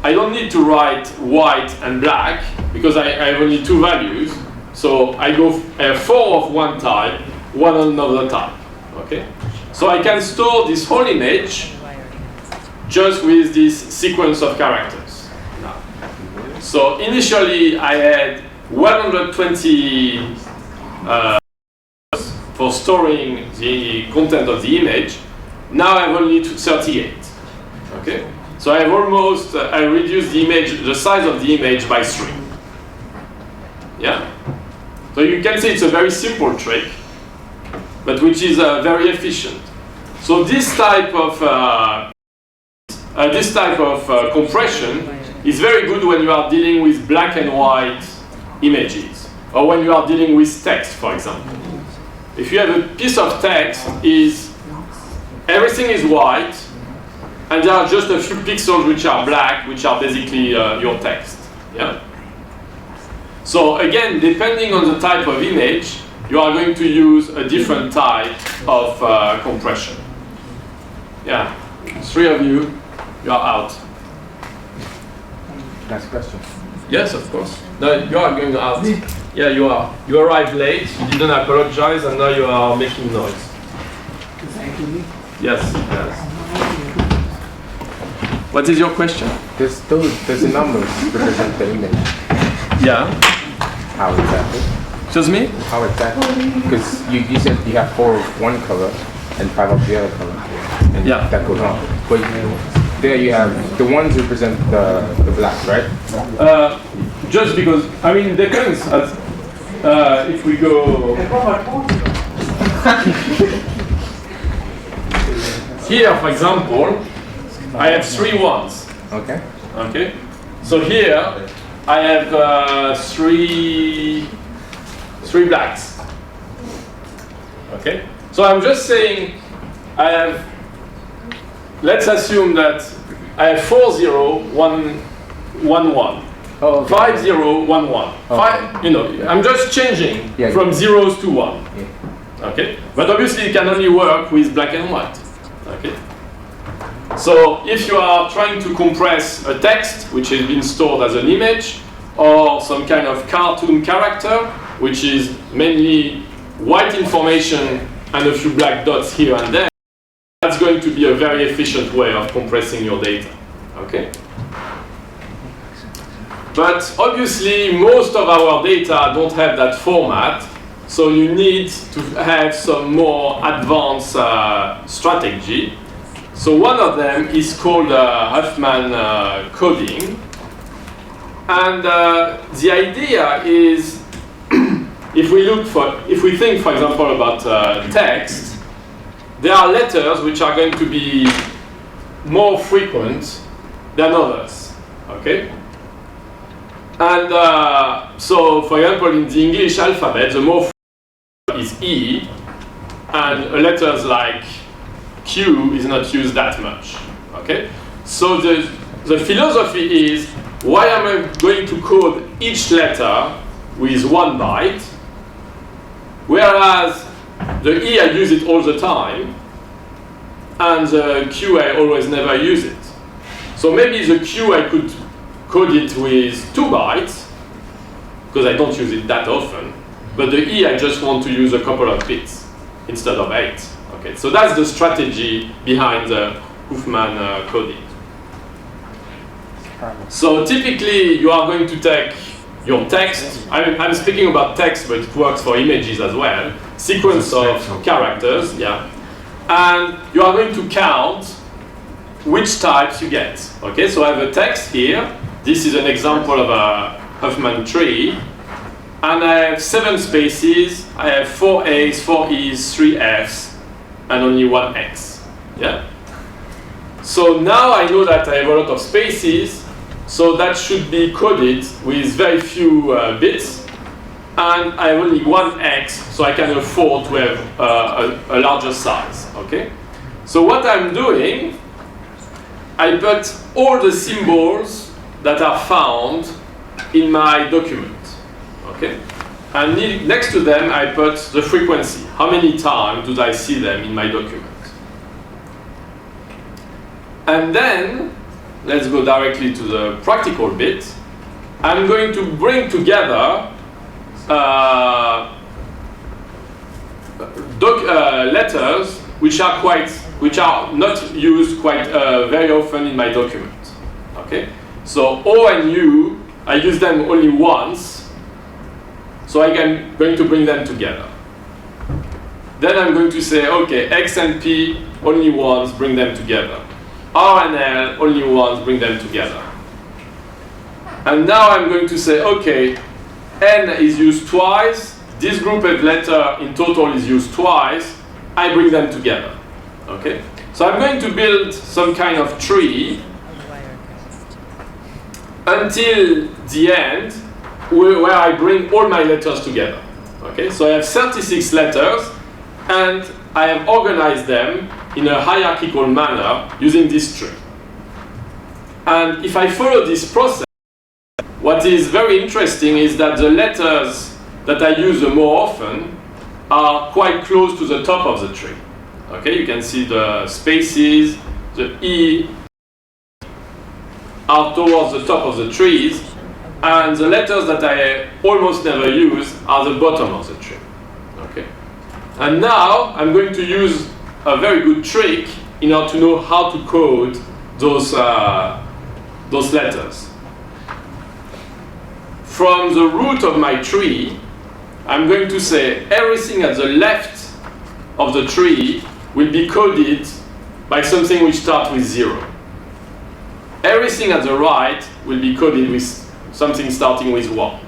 I don't need to write white and black because I have only 2 values. So I have 4 of one type, 1 of another type. Okay? So I can store this whole image just with this sequence of characters. Now. So initially I had 120 for storing the content of the image. Now I have only 38. Okay? So I have almost, I reduced the size of the image by 3. Yeah? So you can see it's a very simple trick, but which is very efficient. So this type of compression is very good when you are dealing with black and white images, or when you are dealing with text, for example. If you have a piece of text, everything is white, and there are just a few pixels which are black, which are basically your text. Yeah? So again, depending on the type of image, you are going to use a different type of compression. Yeah, 3 of you, you are out. Next question. Yes, of course. No, you are going out. Yeah, you are. You arrived late, you didn't apologize, and now you are making noise. Yes, yes. What is your question? Does the numbers represent the image? Yeah. How exactly? Excuse me? How exactly? Because you said you have 4 of one color and 5 of the other color. And Yeah. that goes on. But there you have the ones represent the black, right? Just because, I mean, it depends. If we go here, for example, I have 3 ones. Okay. Okay. So here I have 3 blacks. Okay. So I'm just saying I have. Let's assume that I have 4 0 1 1 1. Oh, okay. 5 0 1 1. Oh. 5. You know, I'm just changing from zeros to 1. Yeah. Okay. But obviously, it can only work with black and white. Okay. So if you are trying to compress a text which has been stored as an image, or some kind of cartoon character, which is mainly white information and a few black dots here and there, that's going to be a very efficient way of compressing your data. Okay? But obviously, most of our data don't have that format, so you need to have some more advanced strategy. So one of them is called Huffman coding. And the idea is, if we think, for example, about text, there are letters which are going to be more frequent than others. Okay? And so, for example, in the English alphabet, the more frequent is E, and letters like Q is not used that much. Okay? So the philosophy is, why am I going to code each letter with 1 byte, whereas the E I use it all the time, and the Q I always never use it. So maybe the Q I could code it with 2 bytes, because I don't use it that often, but the E I just want to use a couple of bits instead of 8. Okay, so that's the strategy behind the Huffman coding. So typically you are going to take your text, I'm speaking about text, but it works for images as well, sequence of characters, yeah, and you are going to count which types you get. Okay, so I have a text here. This is an example of a Huffman tree, and I have 7 spaces. I have 4 A's, 4 E's, 3 F's, and only 1 X. Yeah. So now I know that I have a lot of spaces, so that should be coded with very few bits, and I have only 1 X, so I can afford to have a larger size. Okay. So what I'm doing, I put all the symbols that are found in my document, okay? And next to them, I put the frequency. How many times do I see them in my document? And then, let's go directly to the practical bit. I'm going to bring together letters which are not used quite very often in my document, okay? So O and U, I use them only once, so I'm going to bring them together. Then I'm going to say, okay, X and P only once, bring them together. R and L only once, bring them together. And now I'm going to say, okay, N is used twice, this group of letter in total is used twice, I bring them together. Okay? So I'm going to build some kind of tree until the end, where I bring all my letters together. Okay, so I have 36 letters, and I have organized them in a hierarchical manner using this tree. And if I follow this process, what is very interesting is that the letters that I use the more often are quite close to the top of the tree. Okay, you can see the spaces, the E are towards the top of the trees, and the letters that I almost never use are the bottom of the tree. Okay, and now I'm going to use a very good trick in order to know how to code those letters. From the root of my tree, I'm going to say everything at the left of the tree will be coded by something which starts with 0. Everything at the right will be coded with something starting with 1.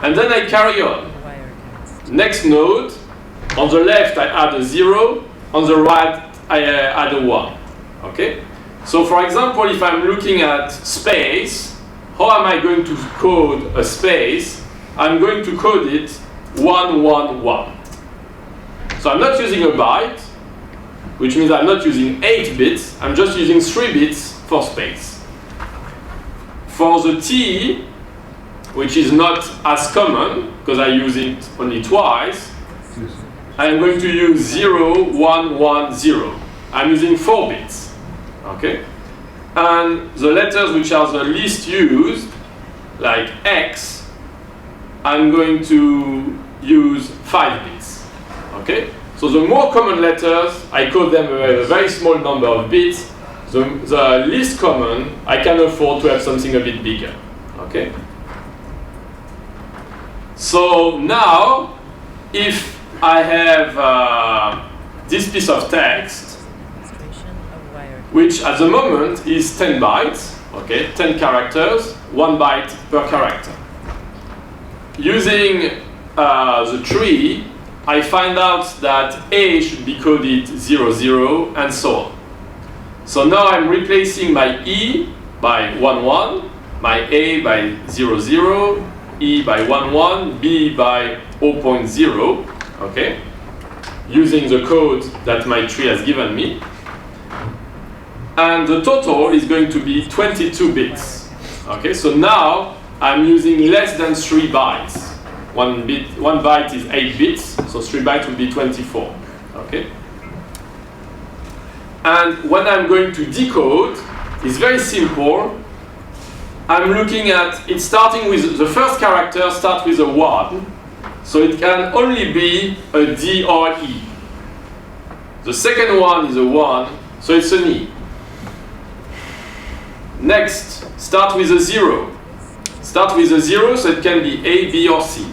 And then I carry on. Next node, on the left I add a 0, on the right I add a 1. Okay? So for example, if I'm looking at space, how am I going to code a space? I'm going to code it 1, 1, 1. So I'm not using a byte, which means I'm not using 8 bits, I'm just using 3 bits for space. For the T, which is not as common, because I use it only twice, I'm going to use 0, 1, 1, 0. I'm using 4 bits. Okay? And the letters which are the least used, like X, I'm going to use 5 bits. Okay? So the more common letters, I code them a very small number of bits. The least common, I can afford to have something a bit bigger. Okay? So now, if I have this piece of text, which at the moment is 10 bytes, okay, 10 characters, 1 byte per character. Using the tree, I find out that A should be coded 00 and so on. So now I'm replacing my E by 11, my A by 00, E by 11, B by 0.0, okay, using the code that my tree has given me. And the total is going to be 22 bits. Okay, so now I'm using less than 3 bytes. 1 byte is 8 bits, so 3 bytes will be 24. Okay? And when I'm going to decode, it's very simple. I'm looking at it starting with the first character start with a 1, so it can only be a D or E. The second one is a 1, so it's an E. Next, start with a 0. Start with a 0, so it can be A, B, or C.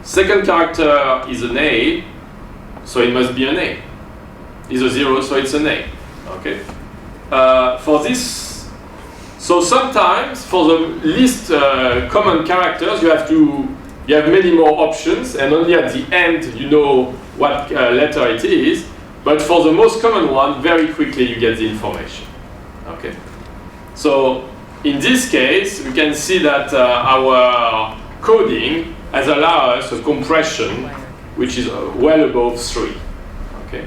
Second character is an A, so it must be an A. Is a 0, so it's an A. Okay. For this, so sometimes for the least common characters, you have many more options, and only at the end you know what letter it is. But for the most common one, very quickly you get the information. Okay. So in this case, we can see that our coding has allowed us a compression which is well above 3. Okay.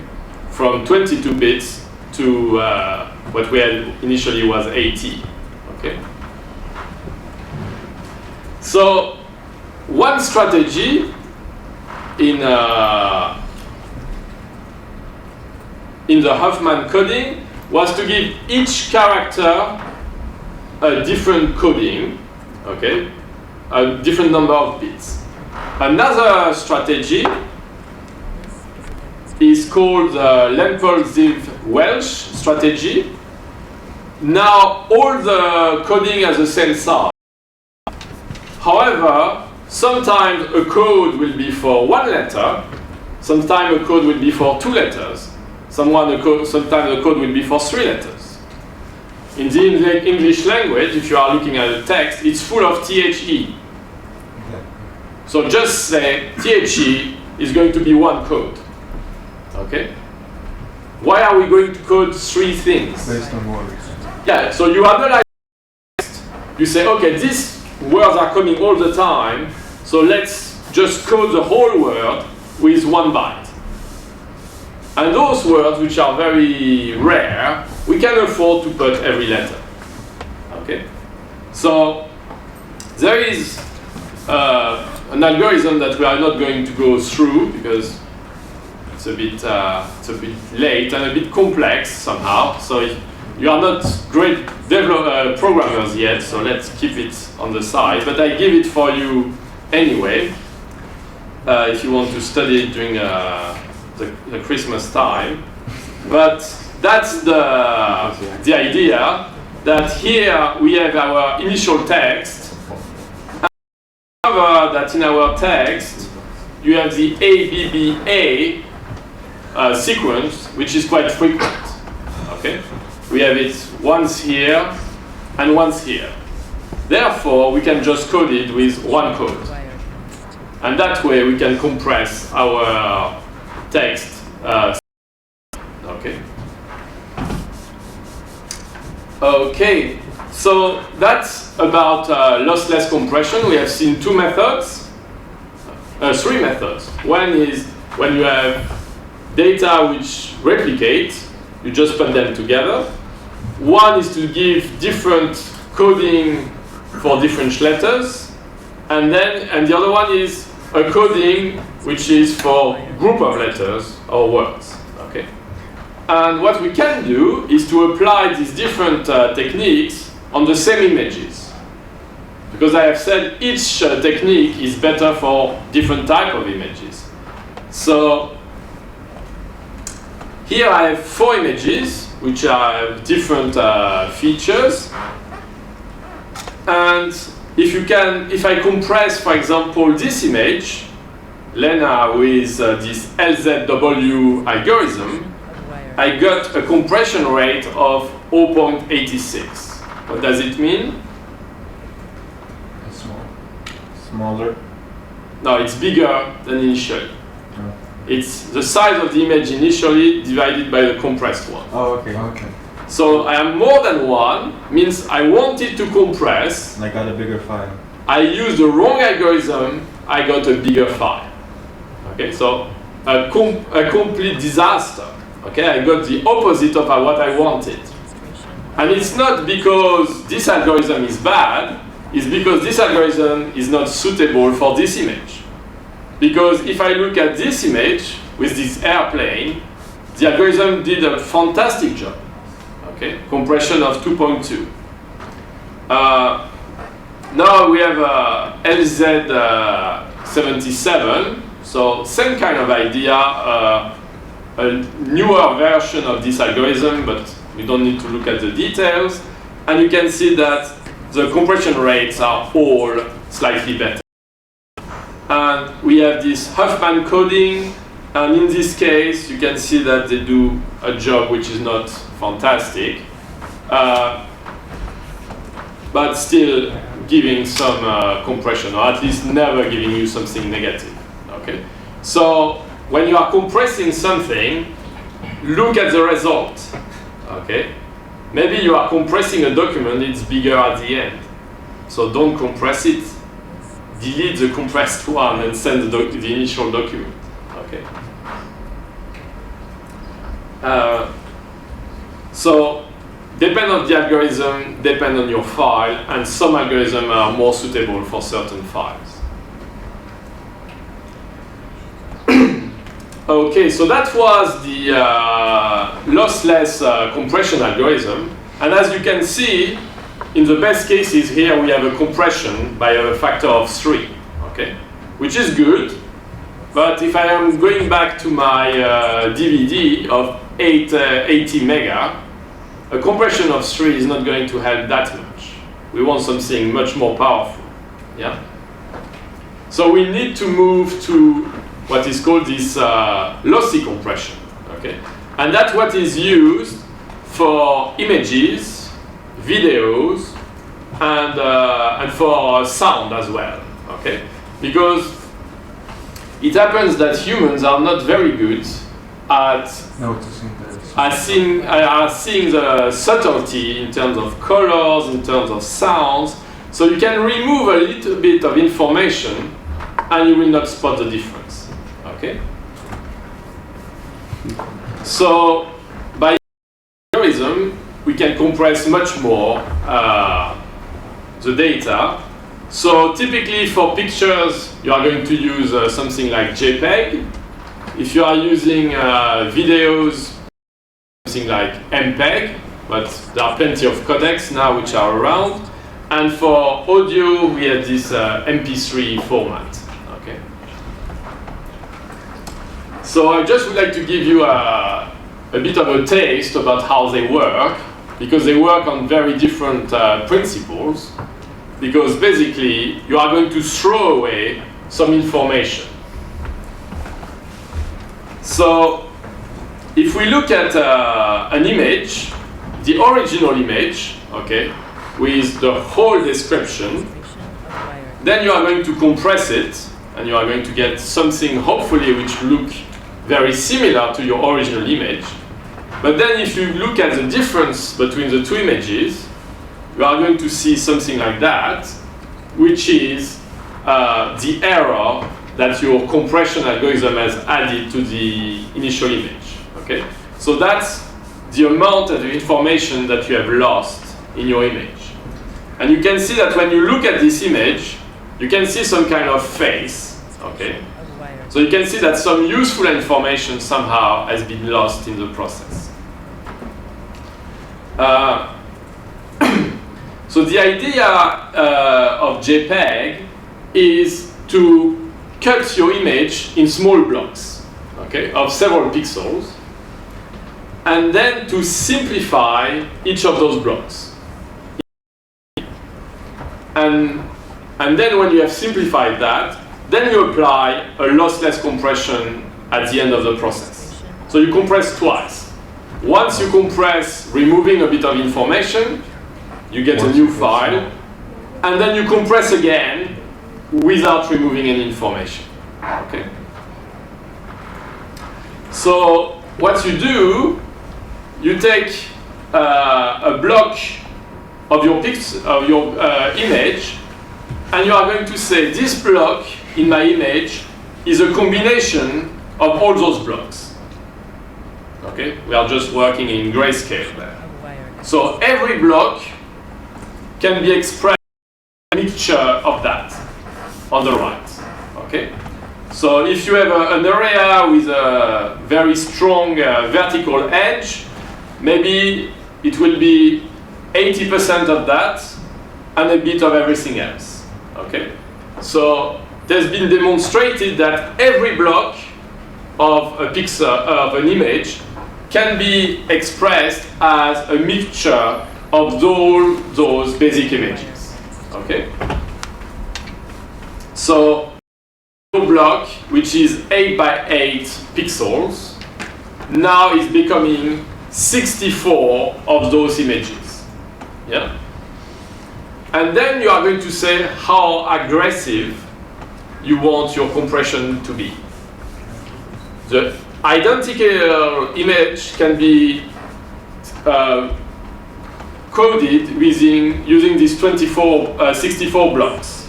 From 22 bits to what we had initially was 80. Okay. So one strategy in the Huffman coding was to give each character a different coding, okay, a different number of bits. Another strategy is called the Lempel-Ziv-Welch strategy. Now all the coding has the same size. However, sometimes a code will be for 1 letter, sometimes a code will be for 2 letters, sometimes a code will be for 3 letters. In the English language, if you are looking at a text, it's full of THE. So just say THE is going to be 1 code. Okay? Why are we going to code 3 things? Based on words. Yeah, so you analyze text, you say, okay, these words are coming all the time, so let's just code the whole word with 1 byte. And those words, which are very rare, we can afford to put every letter. Okay? So there is an algorithm that we are not going to go through because it's a bit late and a bit complex somehow. So you are not great programmers yet, so let's keep it on the side. But I give it for you anyway, if you want to study it during the Christmas time. But that's the idea, that here we have our initial text. And remember that in our text you have the ABBA sequence, which is quite frequent. Okay? We have it once here and once here. Therefore, we can just code it with 1 code. And that way we can compress our text. Okay. Okay, so that's about lossless compression. We have seen 2 methods, 3 methods. One is when you have data which replicate, you just put them together. One is to give different coding for different letters, and the other one is a coding which is for group of letters or words. Okay. And what we can do is to apply these different techniques on the same images. Because I have said each technique is better for different type of images. So here I have 4 images which have different features. And if I compress, for example, this image, Lena with this LZW algorithm, I got a compression rate of 0.86. What does it mean? It's small. Smaller. No, it's bigger than initially. Oh. It's the size of the image initially divided by the compressed one. Oh, okay. Okay. So I am more than 1, means I wanted to compress. And I got a bigger file. I used the wrong algorithm, I got a bigger file. Okay, so a complete disaster. Okay, I got the opposite of what I wanted. And it's not because this algorithm is bad, it's because this algorithm is not suitable for this image. Because if I look at this image with this airplane, the algorithm did a fantastic job. Okay, compression of 2.2. Now we have LZ77, so same kind of idea, a newer version of this algorithm, but we don't need to look at the details. And you can see that the compression rates are all slightly better. And we have this Huffman coding, and in this case, you can see that they do a job which is not fantastic, but still giving some compression, or at least never giving you something negative. Okay, so when you are compressing something, look at the result. Okay, maybe you are compressing a document; it's bigger at the end, so don't compress it. Delete the compressed one and send the initial document. Okay. So depend on the algorithm, depend on your file, and some algorithms are more suitable for certain files. Okay, so that was the lossless compression algorithm. And as you can see, in the best cases here we have a compression by a factor of 3, okay, which is good. But if I am going back to my DVD of 80 mega, a compression of 3 is not going to help that much. We want something much more powerful. Yeah. So we need to move to what is called this lossy compression. Okay, and that's what is used for images, videos, and for sound as well. Okay, because it happens that humans are not very good at Noticing the seeing the subtlety in terms of colors, in terms of sounds. So you can remove a little bit of information and you will not spot the difference. Okay? So by algorithm, we can compress much more the data. So typically for pictures, you are going to use something like JPEG. If you are using videos, something like MPEG, but there are plenty of codecs now which are around. And for audio, we have this MP3 format. Okay. So I just would like to give you a bit of a taste about how they work, because they work on very different principles. Because basically, you are going to throw away some information. So if we look at an image, the original image, okay, with the whole description, then you are going to compress it, and you are going to get something, hopefully, which look very similar to your original image. But then if you look at the difference between the two images, you are going to see something like that, which is the error that your compression algorithm has added to the initial image. Okay? So that's the amount of information that you have lost in your image. And you can see that when you look at this image, you can see some kind of face. Okay? So you can see that some useful information somehow has been lost in the process. So the idea of JPEG is to cut your image in small blocks, okay, of several pixels, and then to simplify each of those blocks. And then when you have simplified that, then you apply a lossless compression at the end of the process. So you compress twice. Once you compress, removing a bit of information, you get a new file, and then you compress again without removing any information. Okay. So what you do, you take a block of your image, and you are going to say this block in my image is a combination of all those blocks. Okay, we are just working in grayscale there. So every block can be expressed as a mixture of that on the right. Okay, so if you have an area with a very strong vertical edge, maybe it will be 80% of that and a bit of everything else. Okay, so there's been demonstrated that every block of a pixel of an image can be expressed as a mixture of those basic images. Okay, so a block which is 8 by 8 pixels now is becoming 64 of those images. Yeah, and then you are going to say how aggressive you want your compression to be. The identical image can be coded using these 64 blocks.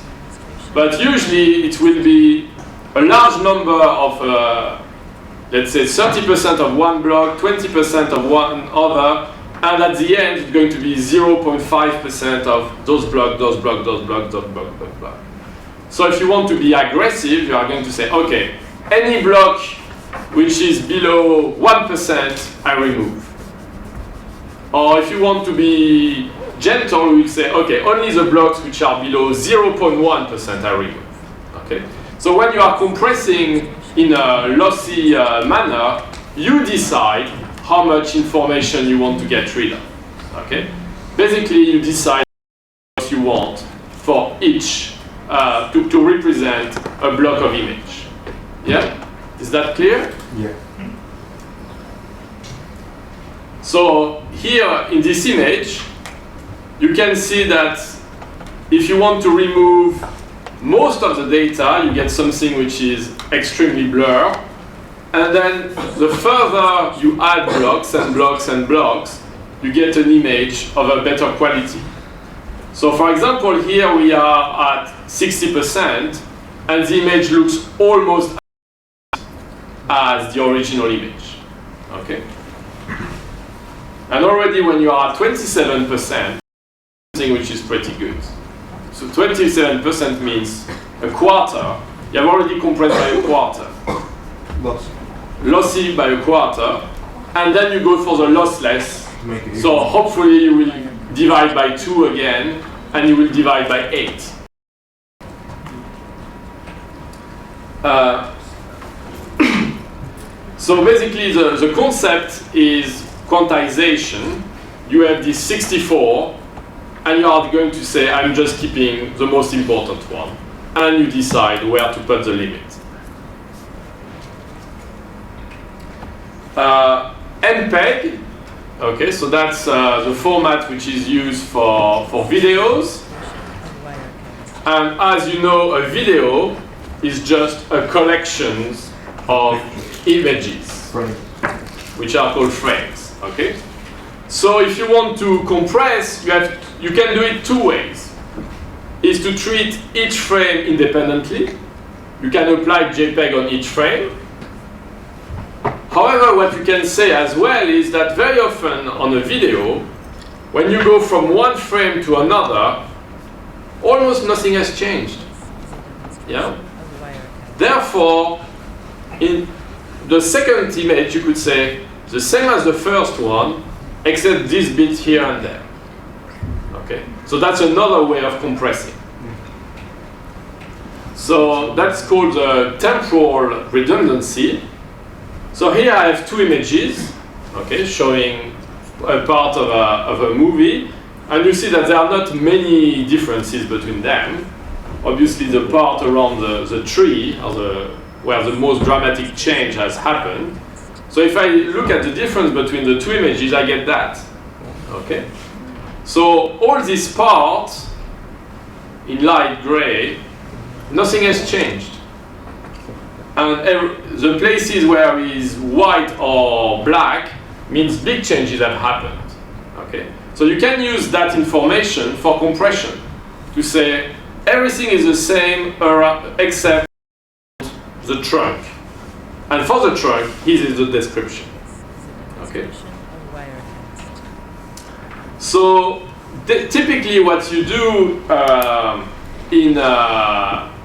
But usually it will be a large number of, let's say 30% of one block, 20% of one other, and at the end it's going to be 0.5% of those blocks, those blocks, those blocks, those blocks, those blocks. So if you want to be aggressive, you are going to say, okay, any block which is below 1%, I remove. Or if you want to be gentle, we will say, okay, only the blocks which are below 0.1% I remove. Okay? So when you are compressing in a lossy manner, you decide how much information you want to get rid of. Okay? Basically, you decide what you want for each to represent a block of image. Yeah? Is that clear? Yeah. So here in this image, you can see that if you want to remove most of the data, you get something which is extremely blurred. And then the further you add blocks and blocks and blocks, you get an image of a better quality. So for example, here we are at 60%, and the image looks almost as the original image. Okay? And already when you are at 27%, something which is pretty good. So 27% means a quarter. You have already compressed by a quarter. Lossy by a quarter. And then you go for the lossless. So hopefully you will divide by 2 again, and you will divide by 8. So basically the concept is quantization. You have this 64, and you are going to say, I'm just keeping the most important one. And you decide where to put the limit. MPEG, okay, so that's the format which is used for videos. And as you know, a video is just a collection of images, which are called frames. Okay. So if you want to compress, you can do it 2 ways. Is to treat each frame independently. You can apply JPEG on each frame. However, what you can say as well is that very often on a video, when you go from one frame to another, almost nothing has changed. Yeah? Therefore, in the second image, you could say the same as the first one, except this bit here and there. Okay, so that's another way of compressing. So that's called the temporal redundancy. So here I have two images, okay, showing a part of a movie, and you see that there are not many differences between them. Obviously, the part around the tree, or where the most dramatic change has happened. So if I look at the difference between the two images, I get that. Okay. So all this part in light gray, nothing has changed. And the places where it is white or black means big changes have happened. Okay? So you can use that information for compression to say everything is the same except the trunk. And for the trunk, here is the description. Okay? So typically what you do in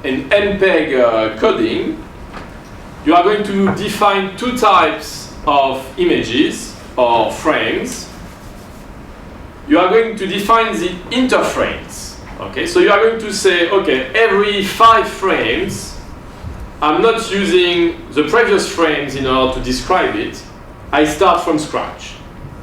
MPEG coding, you are going to define two types of images or frames. You are going to define the interframes. Okay, so you are going to say, okay, every 5 frames, I'm not using the previous frames in order to describe it. I start from scratch.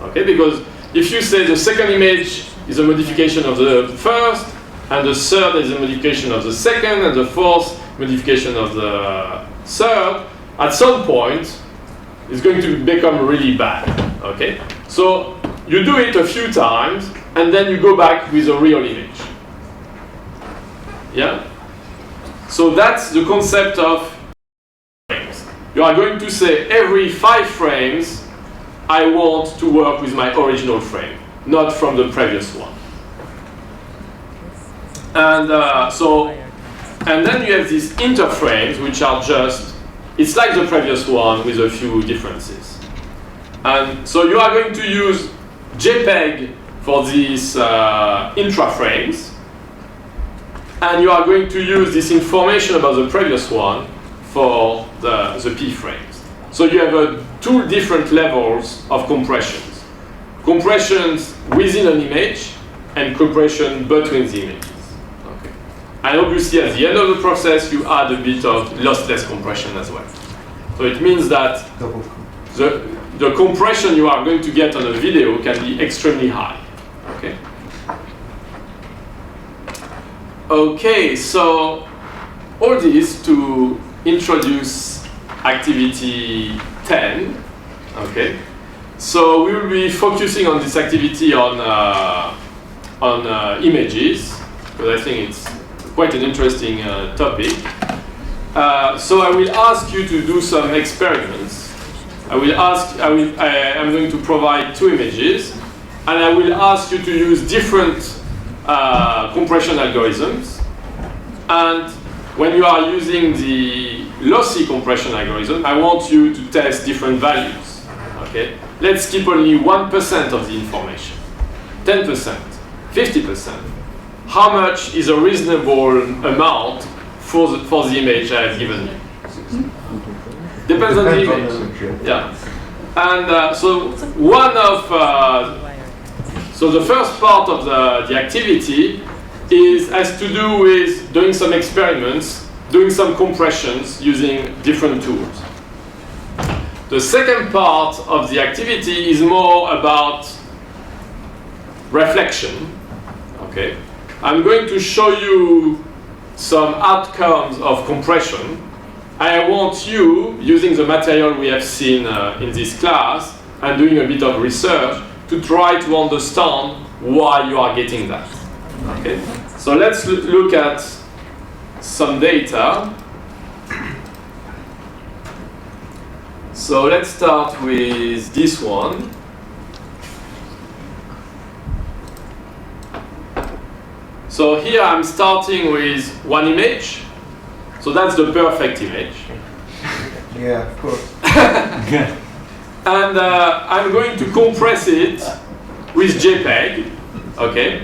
Okay, because if you say the second image is a modification of the first, and the third is a modification of the second, and the fourth modification of the third, at some point, it's going to become really bad. Okay? So you do it a few times, and then you go back with a real image. Yeah? So that's the concept of frames. You are going to say every 5 frames, I want to work with my original frame, not from the previous one. And and then you have these interframes, which are just, it's like the previous one with a few differences. And so you are going to use JPEG for these intraframes, and you are going to use this information about the previous one for the P frames. So you have 2 different levels of compressions. Compressions within an image and compression between the images. Okay. And obviously at the end of the process you add a bit of lossless compression as well. So it means that the compression you are going to get on a video can be extremely high. Okay. Okay, so all this to introduce activity 10. Okay, so we will be focusing on this activity on images, because I think it's quite an interesting topic. So I will ask you to do some experiments. I'm going to provide 2 images, and I will ask you to use different compression algorithms. And when you are using the lossy compression algorithm, I want you to test different values. Okay? Let's keep only 1% of the information, 10%, 50%. How much is a reasonable amount for the image I have given you? Depends on the image. Yeah. And so one of so the first part of the activity has to do with doing some experiments, doing some compressions using different tools. The second part of the activity is more about reflection. Okay, I'm going to show you some outcomes of compression. I want you, using the material we have seen in this class and doing a bit of research, to try to understand why you are getting that. Okay, so let's look at some data. So let's start with this one. So here I'm starting with one image. So that's the perfect image. Yeah, of course. And I'm going to compress it with JPEG, okay,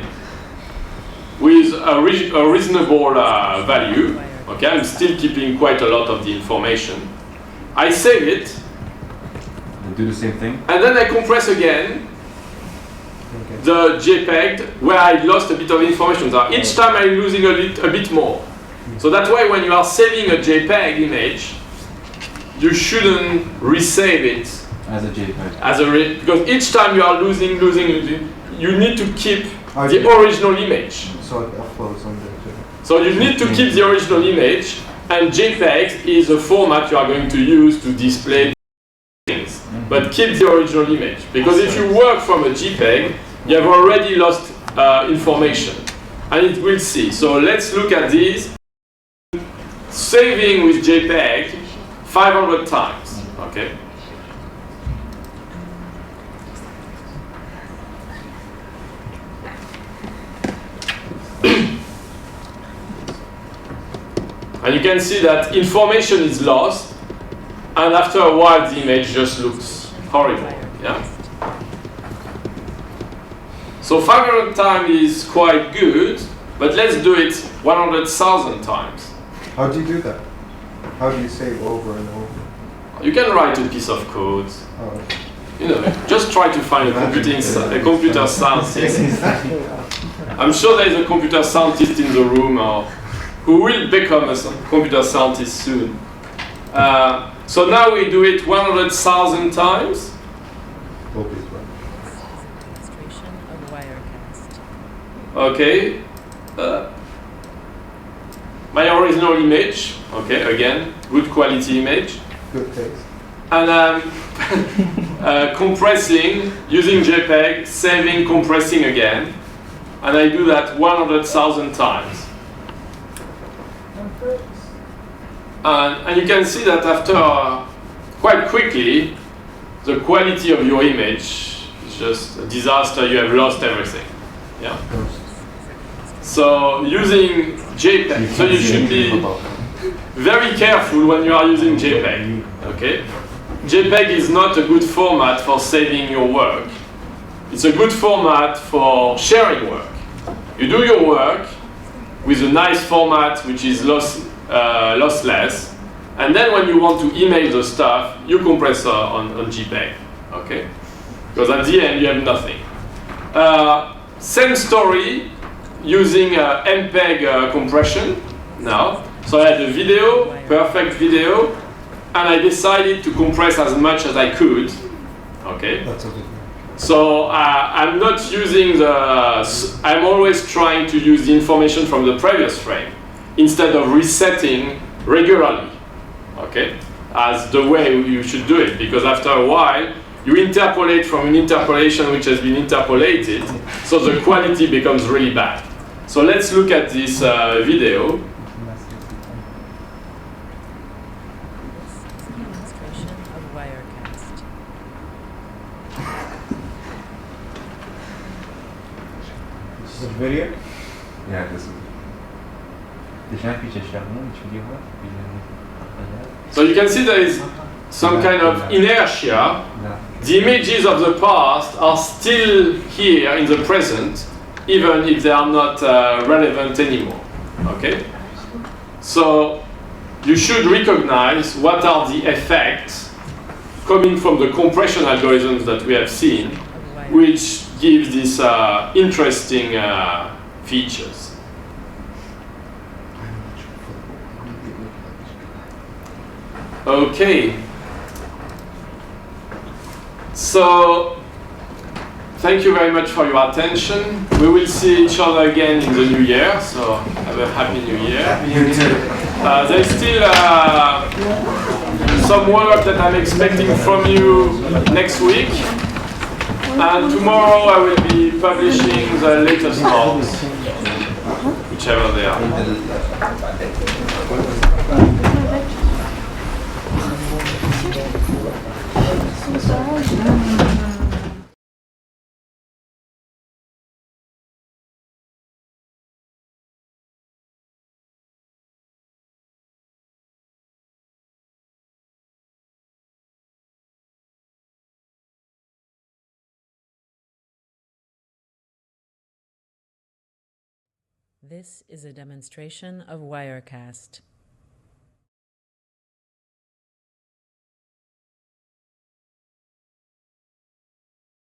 with a reasonable value. Okay, I'm still keeping quite a lot of the information. I save it. Do the same thing. And then I compress again the JPEG where I lost a bit of information. So each time I'm losing a bit more. So that's why when you are saving a JPEG image, you shouldn't resave it As a JPEG. because each time you are losing, you need to keep the original image. So it uploads on the So you need to keep the original image, and JPEG is a format you are going to use to display things. But keep the original image, because if you work from a JPEG, you have already lost information, and it will see. So let's look at these. Saving with JPEG 500 times. Okay. And you can see that information is lost, and after a while the image just looks horrible. Yeah. So 500 times is quite good, but let's do it 100,000 times. How do you do that? How do you save over and over? You can write a piece of code. Oh, You know, just try to find a computer scientist. I'm sure there is a computer scientist in the room, or who will become a computer scientist soon. So now we do it 100,000 times. hope it's right. Demonstration of Wirecast. Okay. My original image. Okay, again, good quality image. Good taste. And I'm compressing using JPEG, saving, compressing again, and I do that 100,000 times. And you can see that after quite quickly, the quality of your image is just a disaster. You have lost everything. Yeah. So using JPEG, so you should be very careful when you are using JPEG. Okay. JPEG is not a good format for saving your work. It's a good format for sharing work. You do your work with a nice format which is lossless, and then when you want to email the stuff, you compress on JPEG. Okay? Because at the end you have nothing. Same story using MPEG compression now. So I had a video, perfect video, and I decided to compress as much as I could. Okay. That's a good one. So I'm not using I'm always trying to use the information from the previous frame instead of resetting regularly. Okay, as the way you should do it, because after a while you interpolate from an interpolation which has been interpolated, so the quality becomes really bad. So let's look at this video. Demonstration of Wirecast. This is a video. Yeah, this is. So you can see there is some kind of inertia. The images of the past are still here in the present, even if they are not relevant anymore. Okay? So you should recognize what are the effects coming from the compression algorithms that we have seen, which give these interesting features. Okay. So, thank you very much for your attention. We will see each other again in the new year, so have a happy new year. You too. There's still some work that I'm expecting from you next week. And tomorrow I will be publishing the latest notes, whichever they are. This is a demonstration of Wirecast.